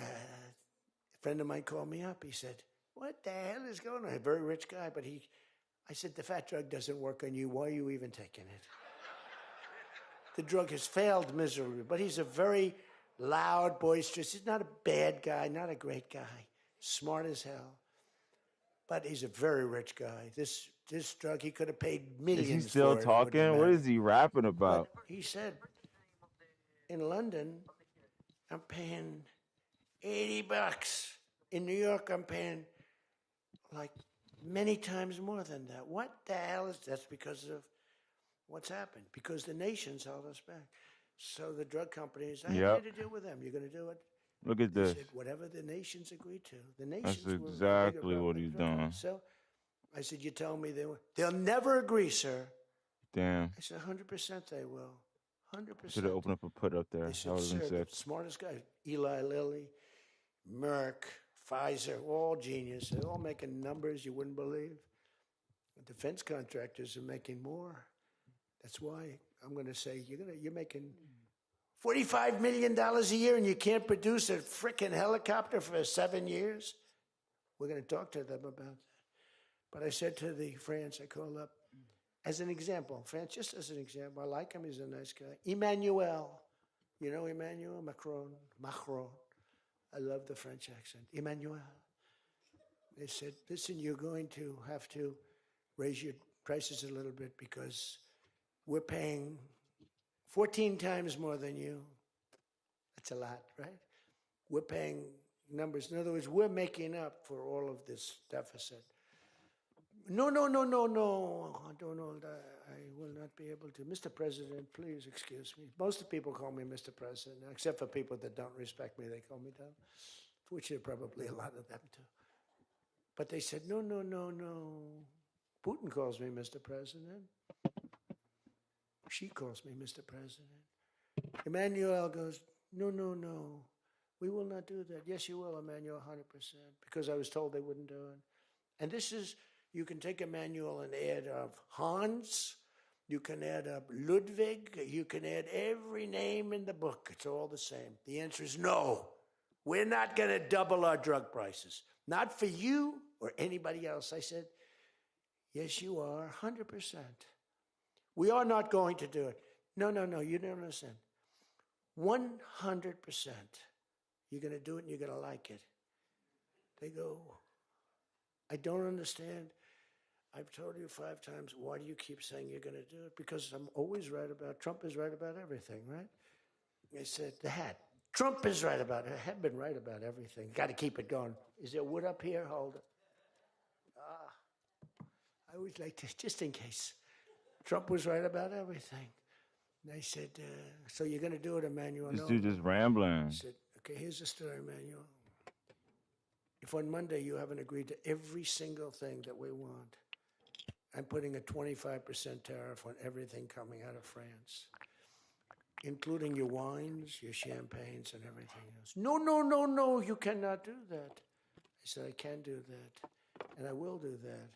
friend of mine called me up. He said, what the hell is going on? A very rich guy, but I said, the fat drug doesn't work on you. Why are you even taking it? The drug has failed miserably, but he's a very loud, boisterous. He's not a bad guy, not a great guy, smart as hell. But he's a very rich guy. This drug, he could have paid millions for it. Is he still talking? What is he rapping about? But he said, in London, I'm paying $80. In New York, I'm paying like many times more than that. What the hell is that's because of what's happened? Because the nations held us back. So the drug companies, I had to deal with them. You're going to do it? Look at They this. said, whatever the nations agreed to. The That's nations exactly what he's done. So I said, you tell me they'll never agree, sir. Damn. I said, 100% they will. 100%. Should have opened up a put up there. They said, sir, the smartest guy, Eli Lilly, Merck, Pfizer, all genius. They're all making numbers you wouldn't believe. The defense contractors are making more. That's why I'm going to say, you're making $45 million a year and you can't produce a frickin' helicopter for 7 years? We're going to talk to them about that. But I said to the France, I called up, as an example, France, just as an example, I like him, he's a nice guy. Emmanuel, you know Emmanuel Macron. I love the French accent. Emmanuel. They said, listen, you're going to have to raise your prices a little bit because we're paying 14 times more than you. That's a lot, right? We're paying numbers. In other words, we're making up for all of this deficit. No. I don't know. I will not be able to. Mr. President, please excuse me. Most of the people call me Mr. President, except for people that don't respect me. They call me that, which are probably a lot of them too. But they said, no. Putin calls me Mr. President. She calls me Mr. President. Emmanuel goes, no. We will not do that. Yes, you will, Emmanuel, 100%, because I was told they wouldn't do it. And this is You can take Emmanuel and add up Hans. You can add up Ludwig. You can add every name in the book. It's all the same. The answer is no. We're not going to double our drug prices. Not for you or anybody else. I said, yes, you are, 100%. We are not going to do it. No, you don't understand. 100%. You're going to do it and you're going to like it. They go, I don't understand. I've told you 5 times, why do you keep saying you're going to do it? Because I'm always right about, Trump is right about everything, right? I said, the hat. Trump is right about it. I have been right about everything. Got to keep it going. Is there wood up here? Hold it. I always like to, just in case. Trump was right about everything. And I said, so you're going to do it, Emmanuel? This No. dude just rambling. I said, okay, here's the story, Emmanuel. If on Monday you haven't agreed to every single thing that we want, I'm putting a 25% tariff on everything coming out of France, including your wines, your champagnes, and everything else. No, you cannot do that. I said, I can do that, and I will do that.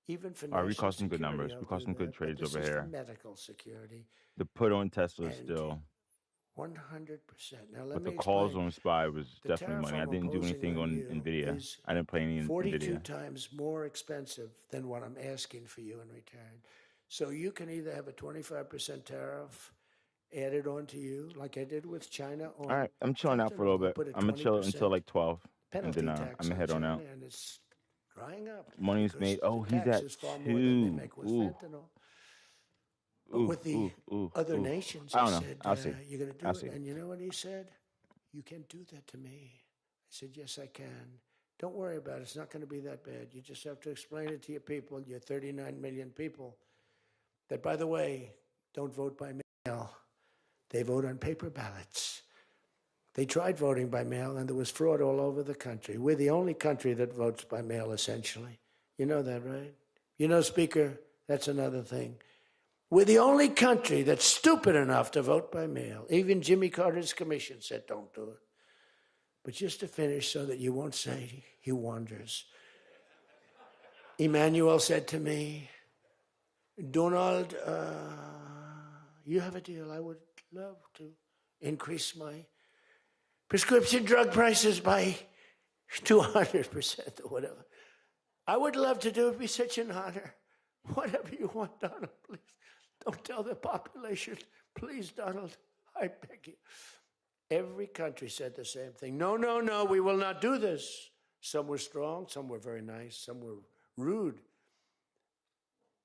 Even for All right, we national caught some good security, numbers. I'll We caught do some good that. But trades this over is the here. medical security. The put on Tesla And still. 100%. Now, let But me the calls explain. on SPY was The definitely tariff money. I I'm didn't do imposing anything on on you NVIDIA. is I didn't play any 42 NVIDIA. times more expensive than what I'm asking for you in return. So you can either have a 25% tariff added on to you, like I did with China on All right, I'm chilling out for a fentanyl. little I bit. put a I'm gonna chill until 20% like 12, and penalty then I'm tax gonna on head on China, out. and it's drying up Money's because made. the Oh, he's tax at is far more than they 2. make with Ooh, fentanyl. But ooh, with the ooh, ooh, other ooh. nations, I I don't know. said, I'll see. you're going to I'll do it. see. And you know what he said? You can't do that to me. I said, yes, I can. Don't worry about it. It's not going to be that bad. You just have to explain it to your people, your 39 million people, that, by the way, don't vote by mail. They vote on paper ballots. They tried voting by mail, and there was fraud all over the country. We're the only country that votes by mail, essentially. You know that, right? You know, Speaker, that's another thing. We're the only country that's stupid enough to vote by mail. Even Jimmy Carter's commission said, don't do it. But just to finish so that you won't say he wanders. Emmanuel said to me, Donald, you have a deal. I would love to increase my prescription drug prices by 200% or whatever. I would love to do it. It'd be such an honor. Whatever you want, Donald, please. Don't tell the population. Please, Donald, I beg you. Every country said the same thing. No, we will not do this. Some were strong, some were very nice, some were rude.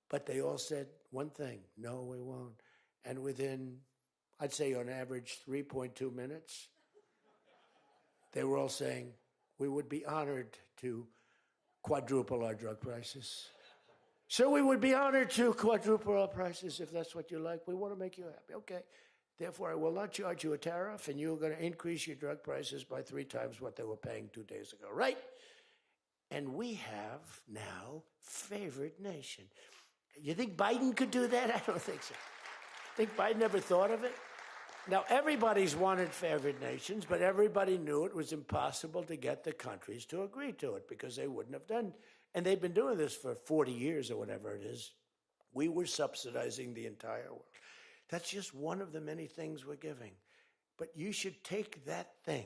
But they all said one thing, no, we won't. And within, I'd say on average, 3.2 minutes, they were all saying, we would be honored to quadruple our drug prices. So we would be honored to quadruple our prices if that's what you like. We want to make you happy. Okay. Therefore, I will not charge you a tariff, and you're going to increase your drug prices by 3 times what they were paying 2 days ago, right? And we have now favored nation. You think Biden could do that? I don't think so. Think Biden ever thought of it? Now, everybody's wanted favored nations, but everybody knew it was impossible to get the countries to agree to it because they wouldn't have done. And they've been doing this for 40 years or whatever it is. We were subsidizing the entire world. That's just one of the many things we're giving. But you should take that thing.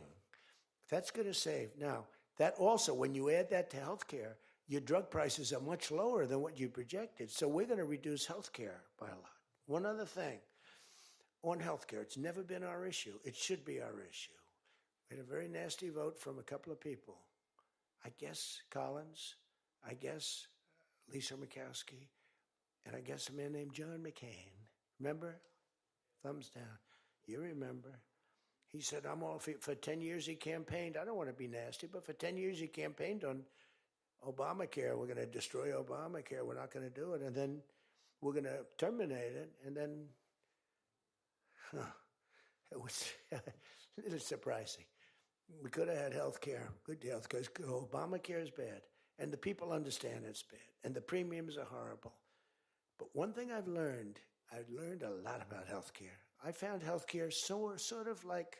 That's going to save. Now, that also, when you add that to healthcare, your drug prices are much lower than what you projected. So we're going to reduce healthcare by a lot. One other thing. On healthcare, it's never been our issue. It should be our issue. We had a very nasty vote from a couple of people. I guess Collins, I guess Lisa Murkowski, and I guess a man named John McCain. Remember? Thumbs down. You remember. He said, I'm all for 10 years he campaigned. I don't want to be nasty, but for 10 years he campaigned on Obamacare. We're going to destroy Obamacare. We're not going to do it. And then we're going to terminate it. And then, it was a little surprising. We could have had health care, good health care. Obamacare is bad. And the people understand it's bad. And the premiums are horrible. But one thing I've learned a lot about healthcare. I found healthcare sort of like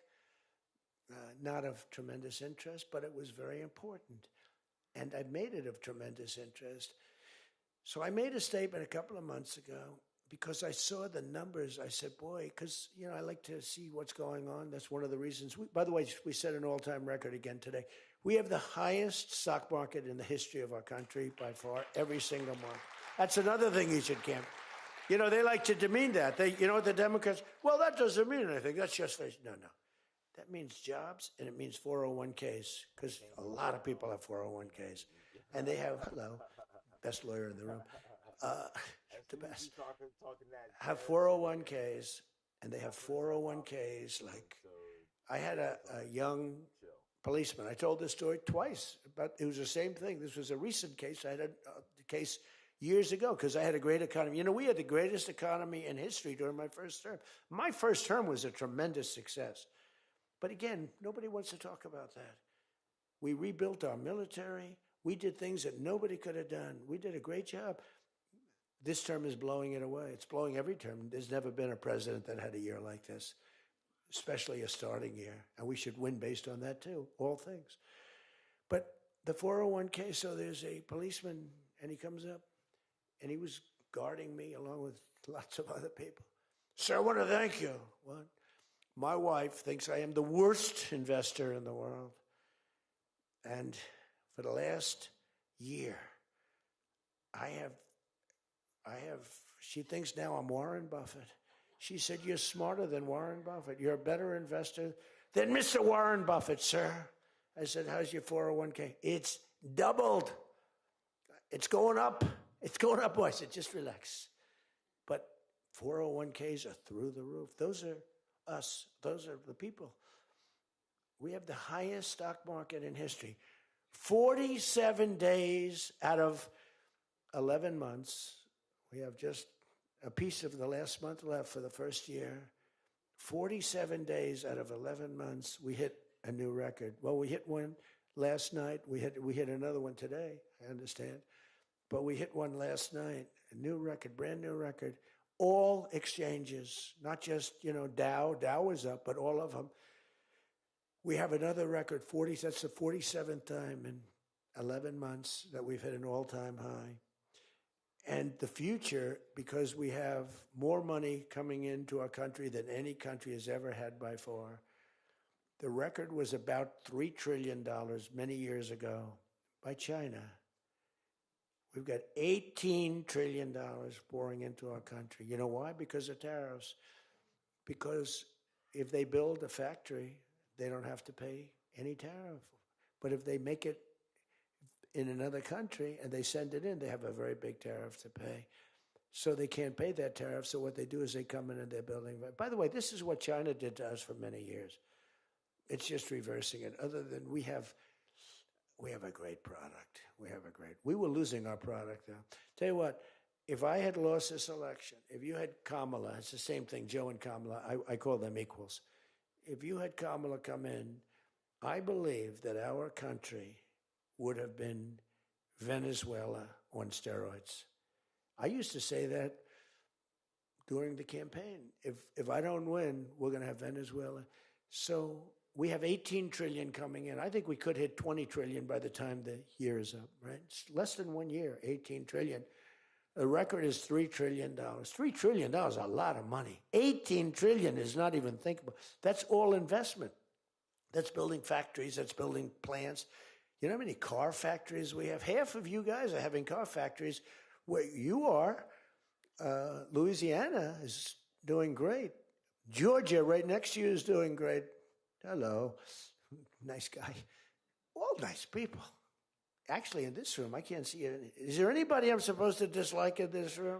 not of tremendous interest, but it was very important. And I made it of tremendous interest So I made a statement a couple of months ago because I saw the numbers. I said, boy, because, I like to see what's going on. That's one of the reasons. By the way, we set an all-time record again today. We have the highest stock market in the history of our country by far, every single month. That's another thing you should camp. They like to demean that. The Democrats, well, that doesn't mean anything. That's just, no. That means jobs, and it means 401ks, because a lot of people have 401ks. And they have, hello, best lawyer in the room, the best, have 401ks, and they have 401ks. Like, I had a young policeman. I told this story twice, but it was the same thing. This was a recent case. I had a case years ago because I had a great economy. We had the greatest economy in history during my first term. My first term was a tremendous success. But again, nobody wants to talk about that. We rebuilt our military. We did things that nobody could have done. We did a great job. This term is blowing it away. It's blowing every term. There's never been a president that had a year like this, especially a starting year. And we should win based on that too, all things. But the 401k, so there's a policeman, and he comes up, and he was guarding me along with lots of other people. Sir, I want to thank you. What? My wife thinks I am the worst investor in the world. And for the last year, she thinks now I'm Warren Buffett. She said, you're smarter than Warren Buffett. You're a better investor than Mr. Warren Buffett, sir. I said, how's your 401k? It's doubled. It's going up. It's going up. I said, just relax. But 401ks are through the roof. Those are us. Those are the people. We have the highest stock market in history. 47 days out of 11 months. We have just a piece of the last month left for the first year. 47 days out of 11 months, we hit a new record. Well, we hit one last night. We hit another one today, I understand. But we hit one last night, a new record, brand new record. All exchanges, not just, Dow. Dow was up, but all of them. We have another record, that's the 47th time in 11 months that we've hit an all-time high. And the future, because we have more money coming into our country than any country has ever had by far. The record was about $3 trillion many years ago by China. We've got $18 trillion pouring into our country. You know why? Because of tariffs. Because if they build a factory, they don't have to pay any tariff. But if they make it in another country and they send it in, they have a very big tariff to pay. So they can't pay that tariff. So what they do is they come in and they're building. By the way, this is what China did to us for many years. It's just reversing it. Other than we have a great product. We were losing our product now. Tell you what, if I had lost this election, if you had Kamala, it's the same thing, Joe and Kamala, I call them equals. If you had Kamala come in, I believe that our country would have been Venezuela on steroids. I used to say that during the campaign. If I don't win, we're going to have Venezuela. So we have 18 trillion coming in. I think we could hit 20 trillion by the time the year is up, right? It's less than 1 year, 18 trillion. The record is $3 trillion. $3 trillion is a lot of money. 18 trillion is not even thinkable. That's all investment. That's building factories. That's building plants. You know how many car factories we have? Half of you guys are having car factories. Where you are, Louisiana is doing great. Georgia, right next to you, is doing great. Hello. Nice guy. All nice people. Actually, in this room, I can't see it. Is there anybody I'm supposed to dislike in this room?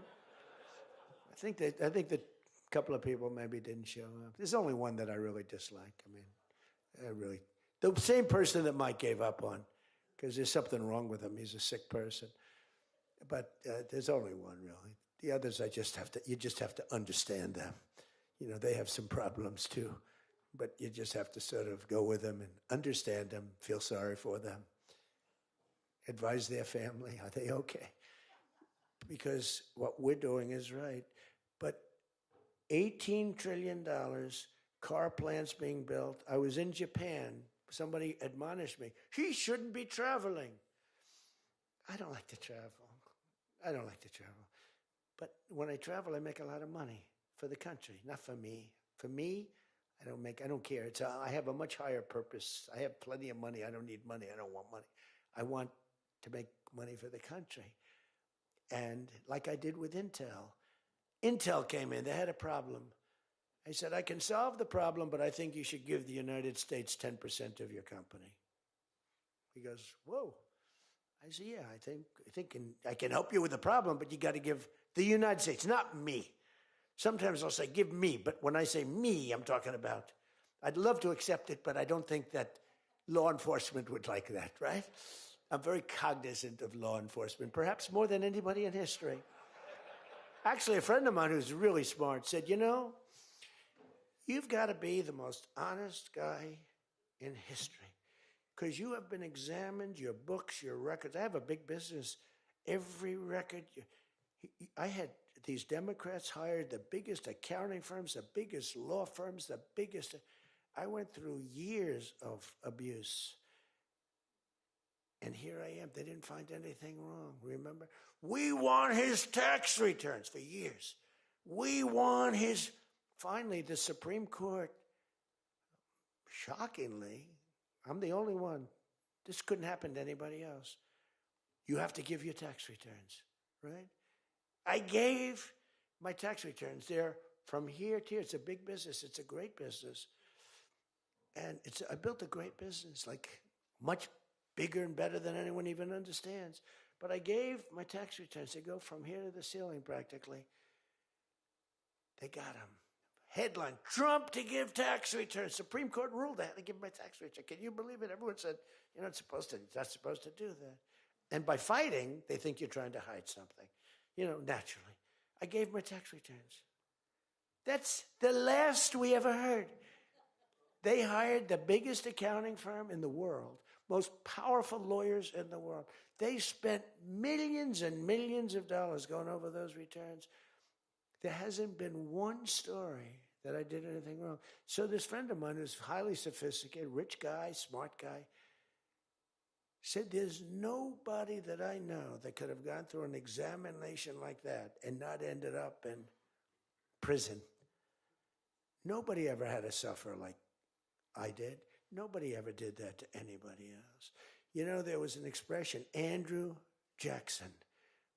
I think that a couple of people maybe didn't show up. There's only one that I really dislike. The same person that Mike gave up on, because there's something wrong with him. He's a sick person. But there's only one, really. The others, you just have to understand them. They have some problems too. But you just have to sort of go with them and understand them, feel sorry for them. Advise their family, are they okay? Because what we're doing is right. But $18 trillion, car plants being built. I was in Japan. Somebody admonished me. He shouldn't be traveling. I don't like to travel. I don't like to travel. But when I travel, I make a lot of money for the country, not for me. For me, I don't care. I have a much higher purpose. I have plenty of money. I don't need money. I don't want money. I want to make money for the country. And like I did with Intel, Intel came in, they had a problem. I said, I can solve the problem, but I think you should give the United States 10% of your company. He goes, whoa. I said, yeah, I think I can help you with the problem, but you got to give the United States, not me. Sometimes I'll say, give me, but when I say me, I'm talking about, I'd love to accept it, but I don't think that law enforcement would like that, right? I'm very cognizant of law enforcement, perhaps more than anybody in history. Actually, a friend of mine who's really smart said, you know, you've got to be the most honest guy in history because you have been examined, your books, your records. I have a big business. Every record, I had these Democrats hired the biggest accounting firms, the biggest law firms, the biggest. I went through years of abuse. And here I am. They didn't find anything wrong, remember? We want his tax returns for years. We want his. Finally, the Supreme Court, shockingly, I'm the only one. This couldn't happen to anybody else. You have to give your tax returns, right? I gave my tax returns. They're from here to here. It's a big business. It's a great business. And I built a great business, like much bigger and better than anyone even understands. But I gave my tax returns. They go from here to the ceiling practically. They got them. Headline, Trump to give tax returns. Supreme Court ruled I had to give my tax return. Can you believe it? Everyone said, you're not supposed to do that. And by fighting, they think you're trying to hide something. You know, naturally. I gave my tax returns. That's the last we ever heard. They hired the biggest accounting firm in the world, most powerful lawyers in the world. They spent millions and millions of dollars going over those returns. There hasn't been one story that I did anything wrong. So this friend of mine who's highly sophisticated, rich guy, smart guy, said there's nobody that I know that could have gone through an examination like that and not ended up in prison. Nobody ever had to suffer like I did. Nobody ever did that to anybody else. You know, there was an expression, Andrew Jackson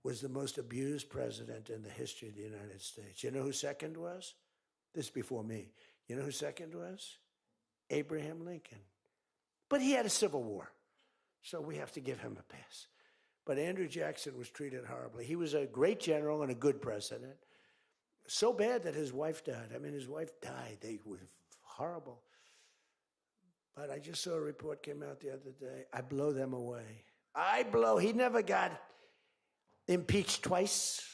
was the most abused president in the history of the United States. You know who second was? This is before me. You know who second was? Abraham Lincoln. But he had a civil war, so we have to give him a pass. But Andrew Jackson was treated horribly. He was a great general and a good president. So bad that his wife died. I mean, his wife died. They were horrible. But I just saw a report came out the other day. I blow them away. He never got impeached twice.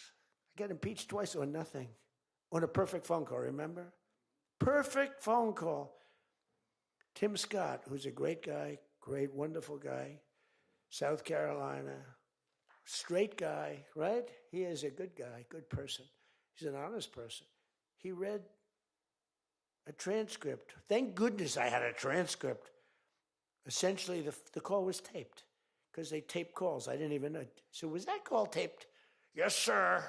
I got impeached twice on nothing. On a perfect phone call, remember? Perfect phone call. Tim Scott, who's a great guy, great, wonderful guy, South Carolina, straight guy, right? He is a good guy, good person. He's an honest person. He read a transcript. Thank goodness I had a transcript. Essentially, the call was taped because they tape calls. I didn't even know. So was that call taped? Yes, sir.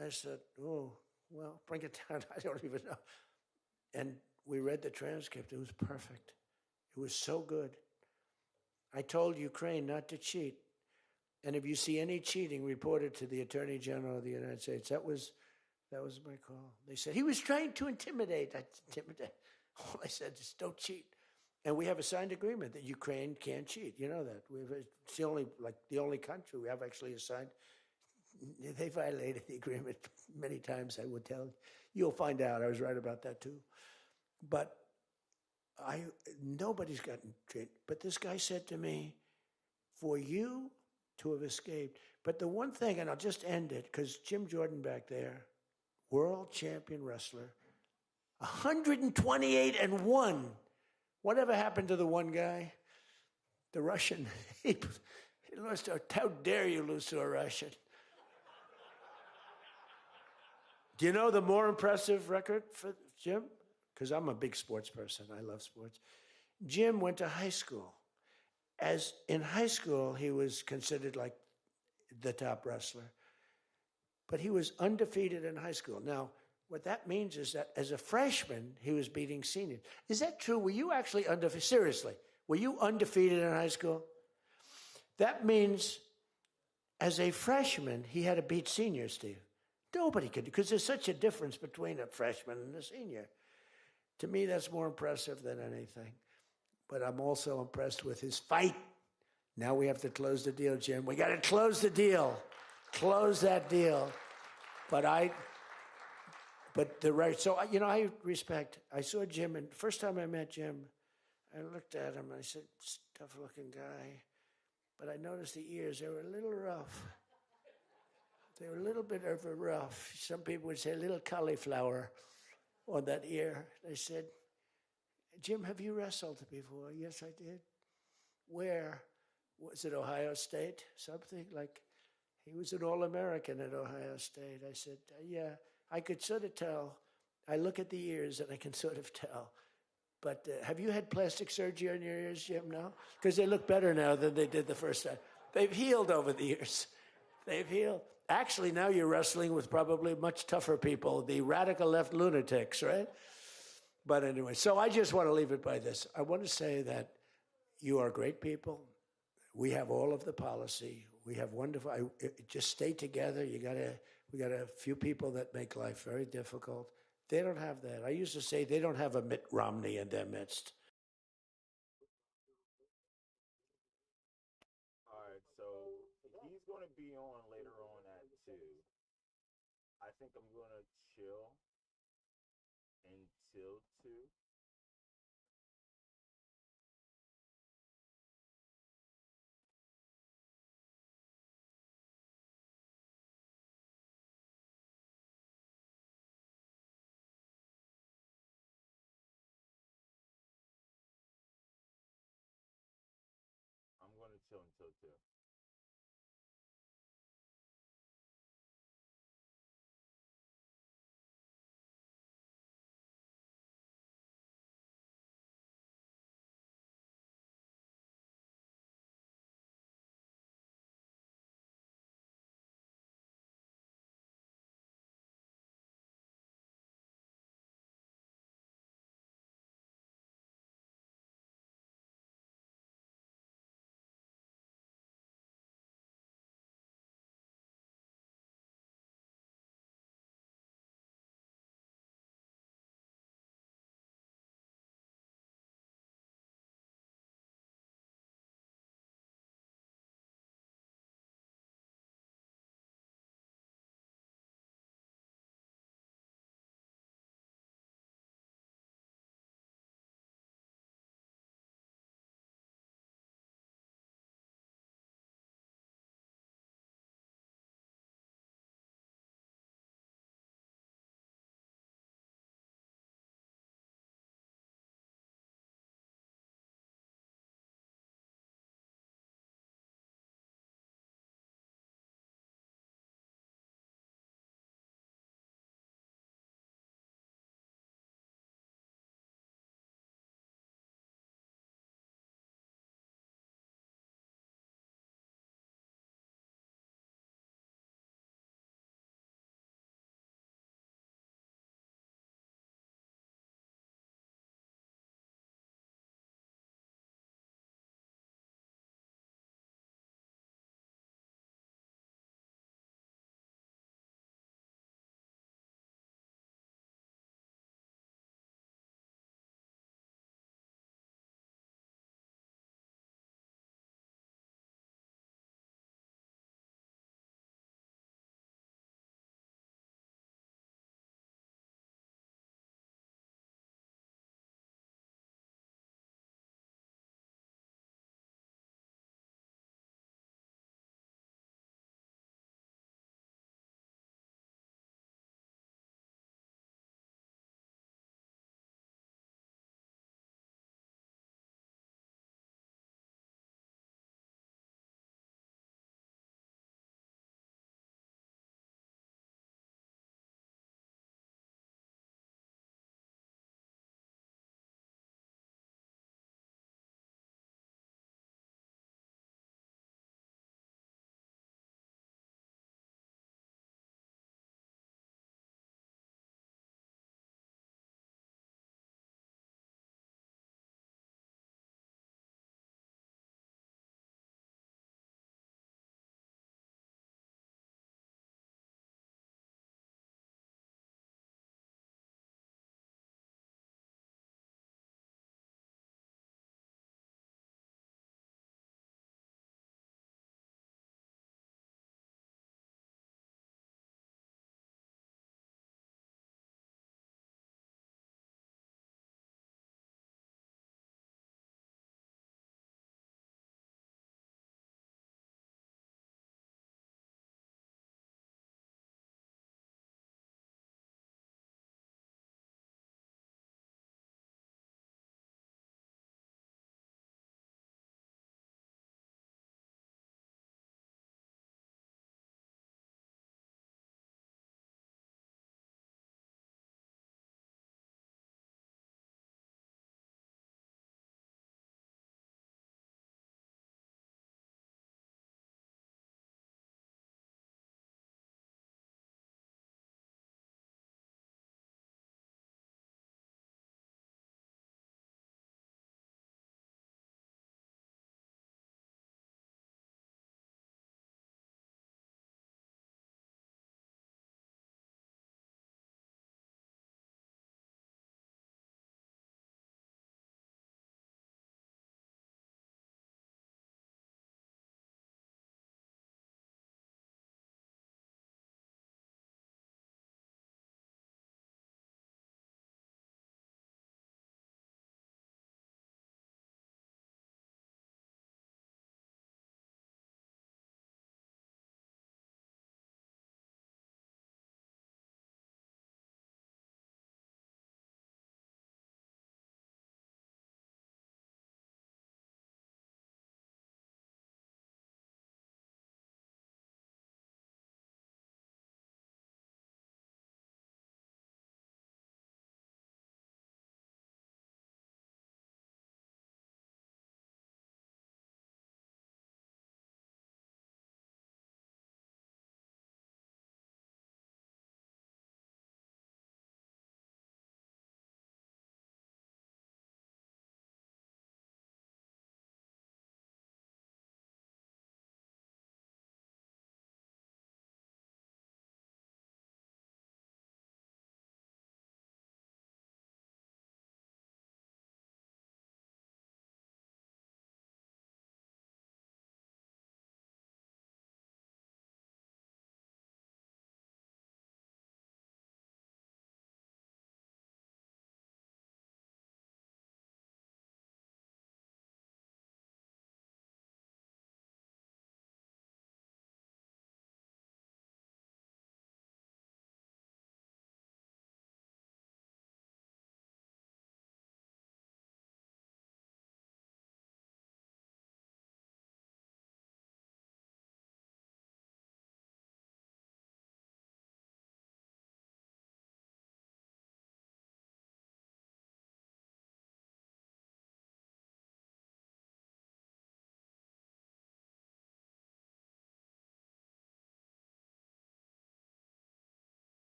I said, oh, well, bring it down. I don't even know. And we read the transcript. It was perfect. It was so good. I told Ukraine not to cheat. And if you see any cheating, report it to the Attorney General of the United States. That was my call. They said, he was trying to intimidate. All I said is, don't cheat. And we have a signed agreement that Ukraine can't cheat. You know that. It's the only country we have actually signed. They violated the agreement many times, I would tell you. You'll find out. I was right about that too. But nobody's gotten treated. But this guy said to me, for you to have escaped. But the one thing, and I'll just end it, because Jim Jordan back there, world champion wrestler, 128-1. Whatever happened to the one guy? The Russian. He lost to, how dare you lose to a Russian? Do you know the more impressive record for Jim? Because I'm a big sports person. I love sports. Jim went to high school. As in high school, he was considered like the top wrestler. But he was undefeated in high school. Now, what that means is that as a freshman, he was beating seniors. Is that true? Were you actually undefeated? Seriously, were you undefeated in high school? That means as a freshman, he had to beat seniors, Steve. Nobody could, because there's such a difference between a freshman and a senior. To me, that's more impressive than anything. But I'm also impressed with his fight. Now we have to close the deal, Jim. We got to close the deal. Close that deal. But so, I respect. I saw Jim, and the first time I met Jim, I looked at him, and I said, tough-looking guy. But I noticed the ears, they were a little rough. They were a little bit of a rough. Some people would say a little cauliflower on that ear. They said, Jim, have you wrestled before? Yes, I did. Where? Was it Ohio State? Something like, he was an All-American at Ohio State. I said, yeah, I could sort of tell. I look at the ears and I can sort of tell. But have you had plastic surgery on your ears, Jim, now? Because they look better now than they did the first time. They've healed over the years. They've healed. Actually, now you're wrestling with probably much tougher people, the radical left lunatics, right? But anyway, so I just want to leave it by this. I want to say that you are great people. We have all of the policy. We have wonderful, just stay together. We got a few people that make life very difficult. They don't have that. I used to say they don't have a Mitt Romney in their midst. All right, so he's going to be on later on at 2. I think I'm going to chill until 2. I'm going to chill until 2.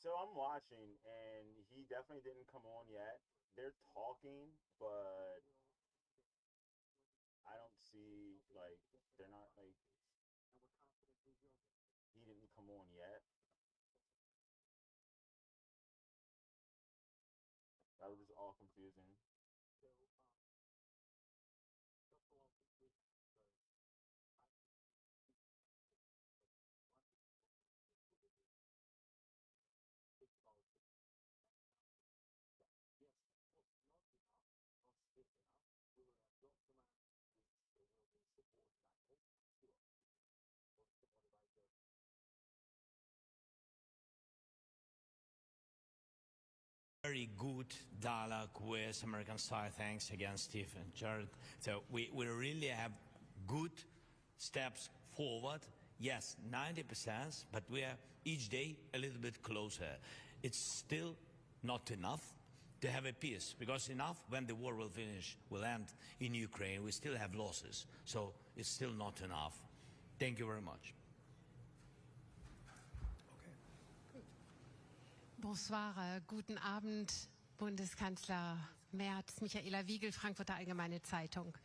So I'm watching, and he definitely didn't come on yet. They're talking, but I don't see, like, they're not, like, he didn't come on yet. That was just all confusing. Very good dialogue with American Star. Thanks again, Steve and Jared. So we really have good steps forward. Yes, 90%, but we are each day a little bit closer. It's still not enough to have a peace, because enough when the war will finish, will end in Ukraine, we still have losses. So it's still not enough. Thank you very much. Bonsoir, guten Abend, Bundeskanzler Merz, Michaela Wiegel, Frankfurter Allgemeine Zeitung.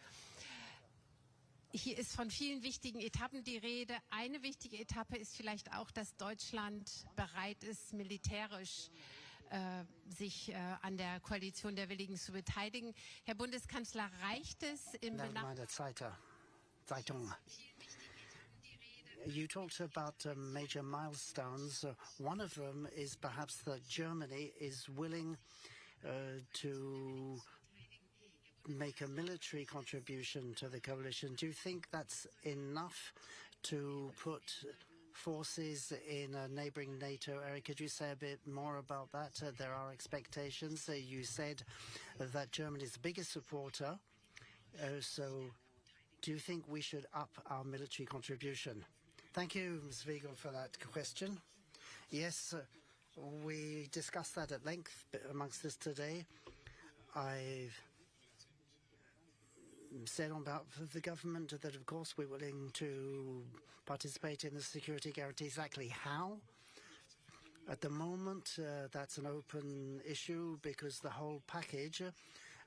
Hier ist von vielen wichtigen Etappen die Rede. Eine wichtige Etappe ist vielleicht auch, dass Deutschland bereit ist, militärisch sich an der Koalition der Willigen zu beteiligen. Herr Bundeskanzler, reicht es im Zeitung. You talked about major milestones. One of them is perhaps that Germany is willing to make a military contribution to the coalition. Do you think that's enough to put forces in a neighboring NATO area? Could you say a bit more about that? There are expectations. You said that Germany is the biggest supporter. So do you think we should up our military contribution? Thank you, Ms. Wiegel, for that question. Yes, we discussed that at length amongst us today. I've said on behalf of the government that, of course, we're willing to participate in the security guarantee. Exactly how? At the moment, that's an open issue because the whole package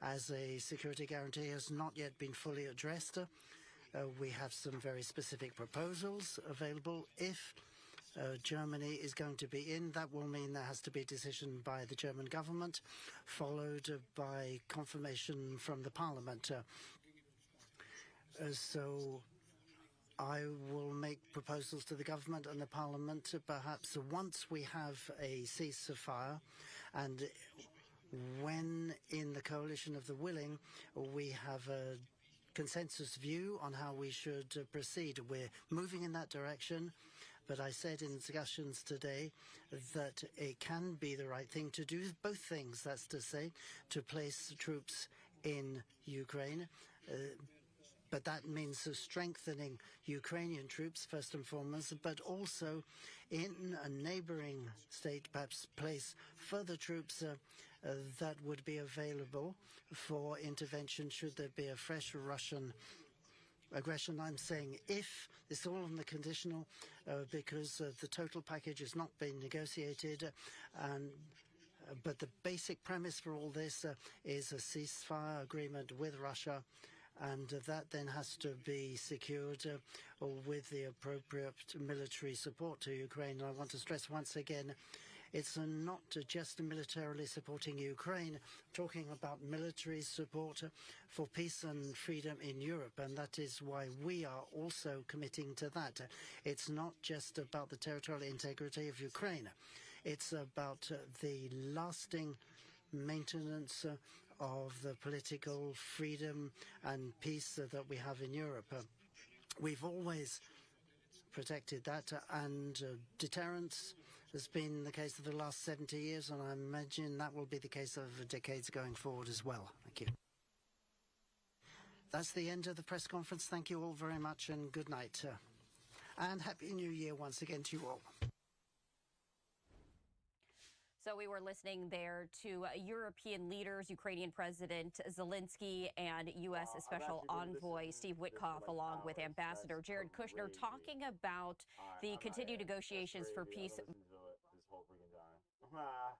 as a security guarantee has not yet been fully addressed. We have some very specific proposals available. If Germany is going to be in, that will mean there has to be a decision by the German government, followed by confirmation from the parliament. So I will make proposals to the government and the parliament, perhaps once we have a ceasefire, and when in the coalition of the willing we have a consensus view on how we should proceed. We're moving in that direction, but I said in discussions today that it can be the right thing to do both things. That's to say, to place troops in Ukraine, but that means strengthening Ukrainian troops first and foremost, but also in a neighboring state, perhaps place further troops that would be available for intervention should there be a fresh Russian aggression. I'm saying if, it's all on the conditional because the total package has not been negotiated, but the basic premise for all this is a ceasefire agreement with Russia, and that then has to be secured with the appropriate military support to Ukraine. And I want to stress once again, it's not just militarily supporting Ukraine, talking about military support for peace and freedom in Europe, and that is why we are also committing to that. It's not just about the territorial integrity of Ukraine. It's about the lasting maintenance of the political freedom and peace that we have in Europe. We've always protected that, and deterrence has been the case of the last 70 years, and I imagine that will be the case of decades going forward as well. Thank you. That's the end of the press conference. Thank you all very much, and good night. And Happy New Year once again to you all. So we were listening there to European leaders, Ukrainian President Zelensky and U.S. Special Envoy Steve Witkoff, along with Ambassador Jared Kushner, talking about the continued negotiations for peace. This whole freaking time. uh,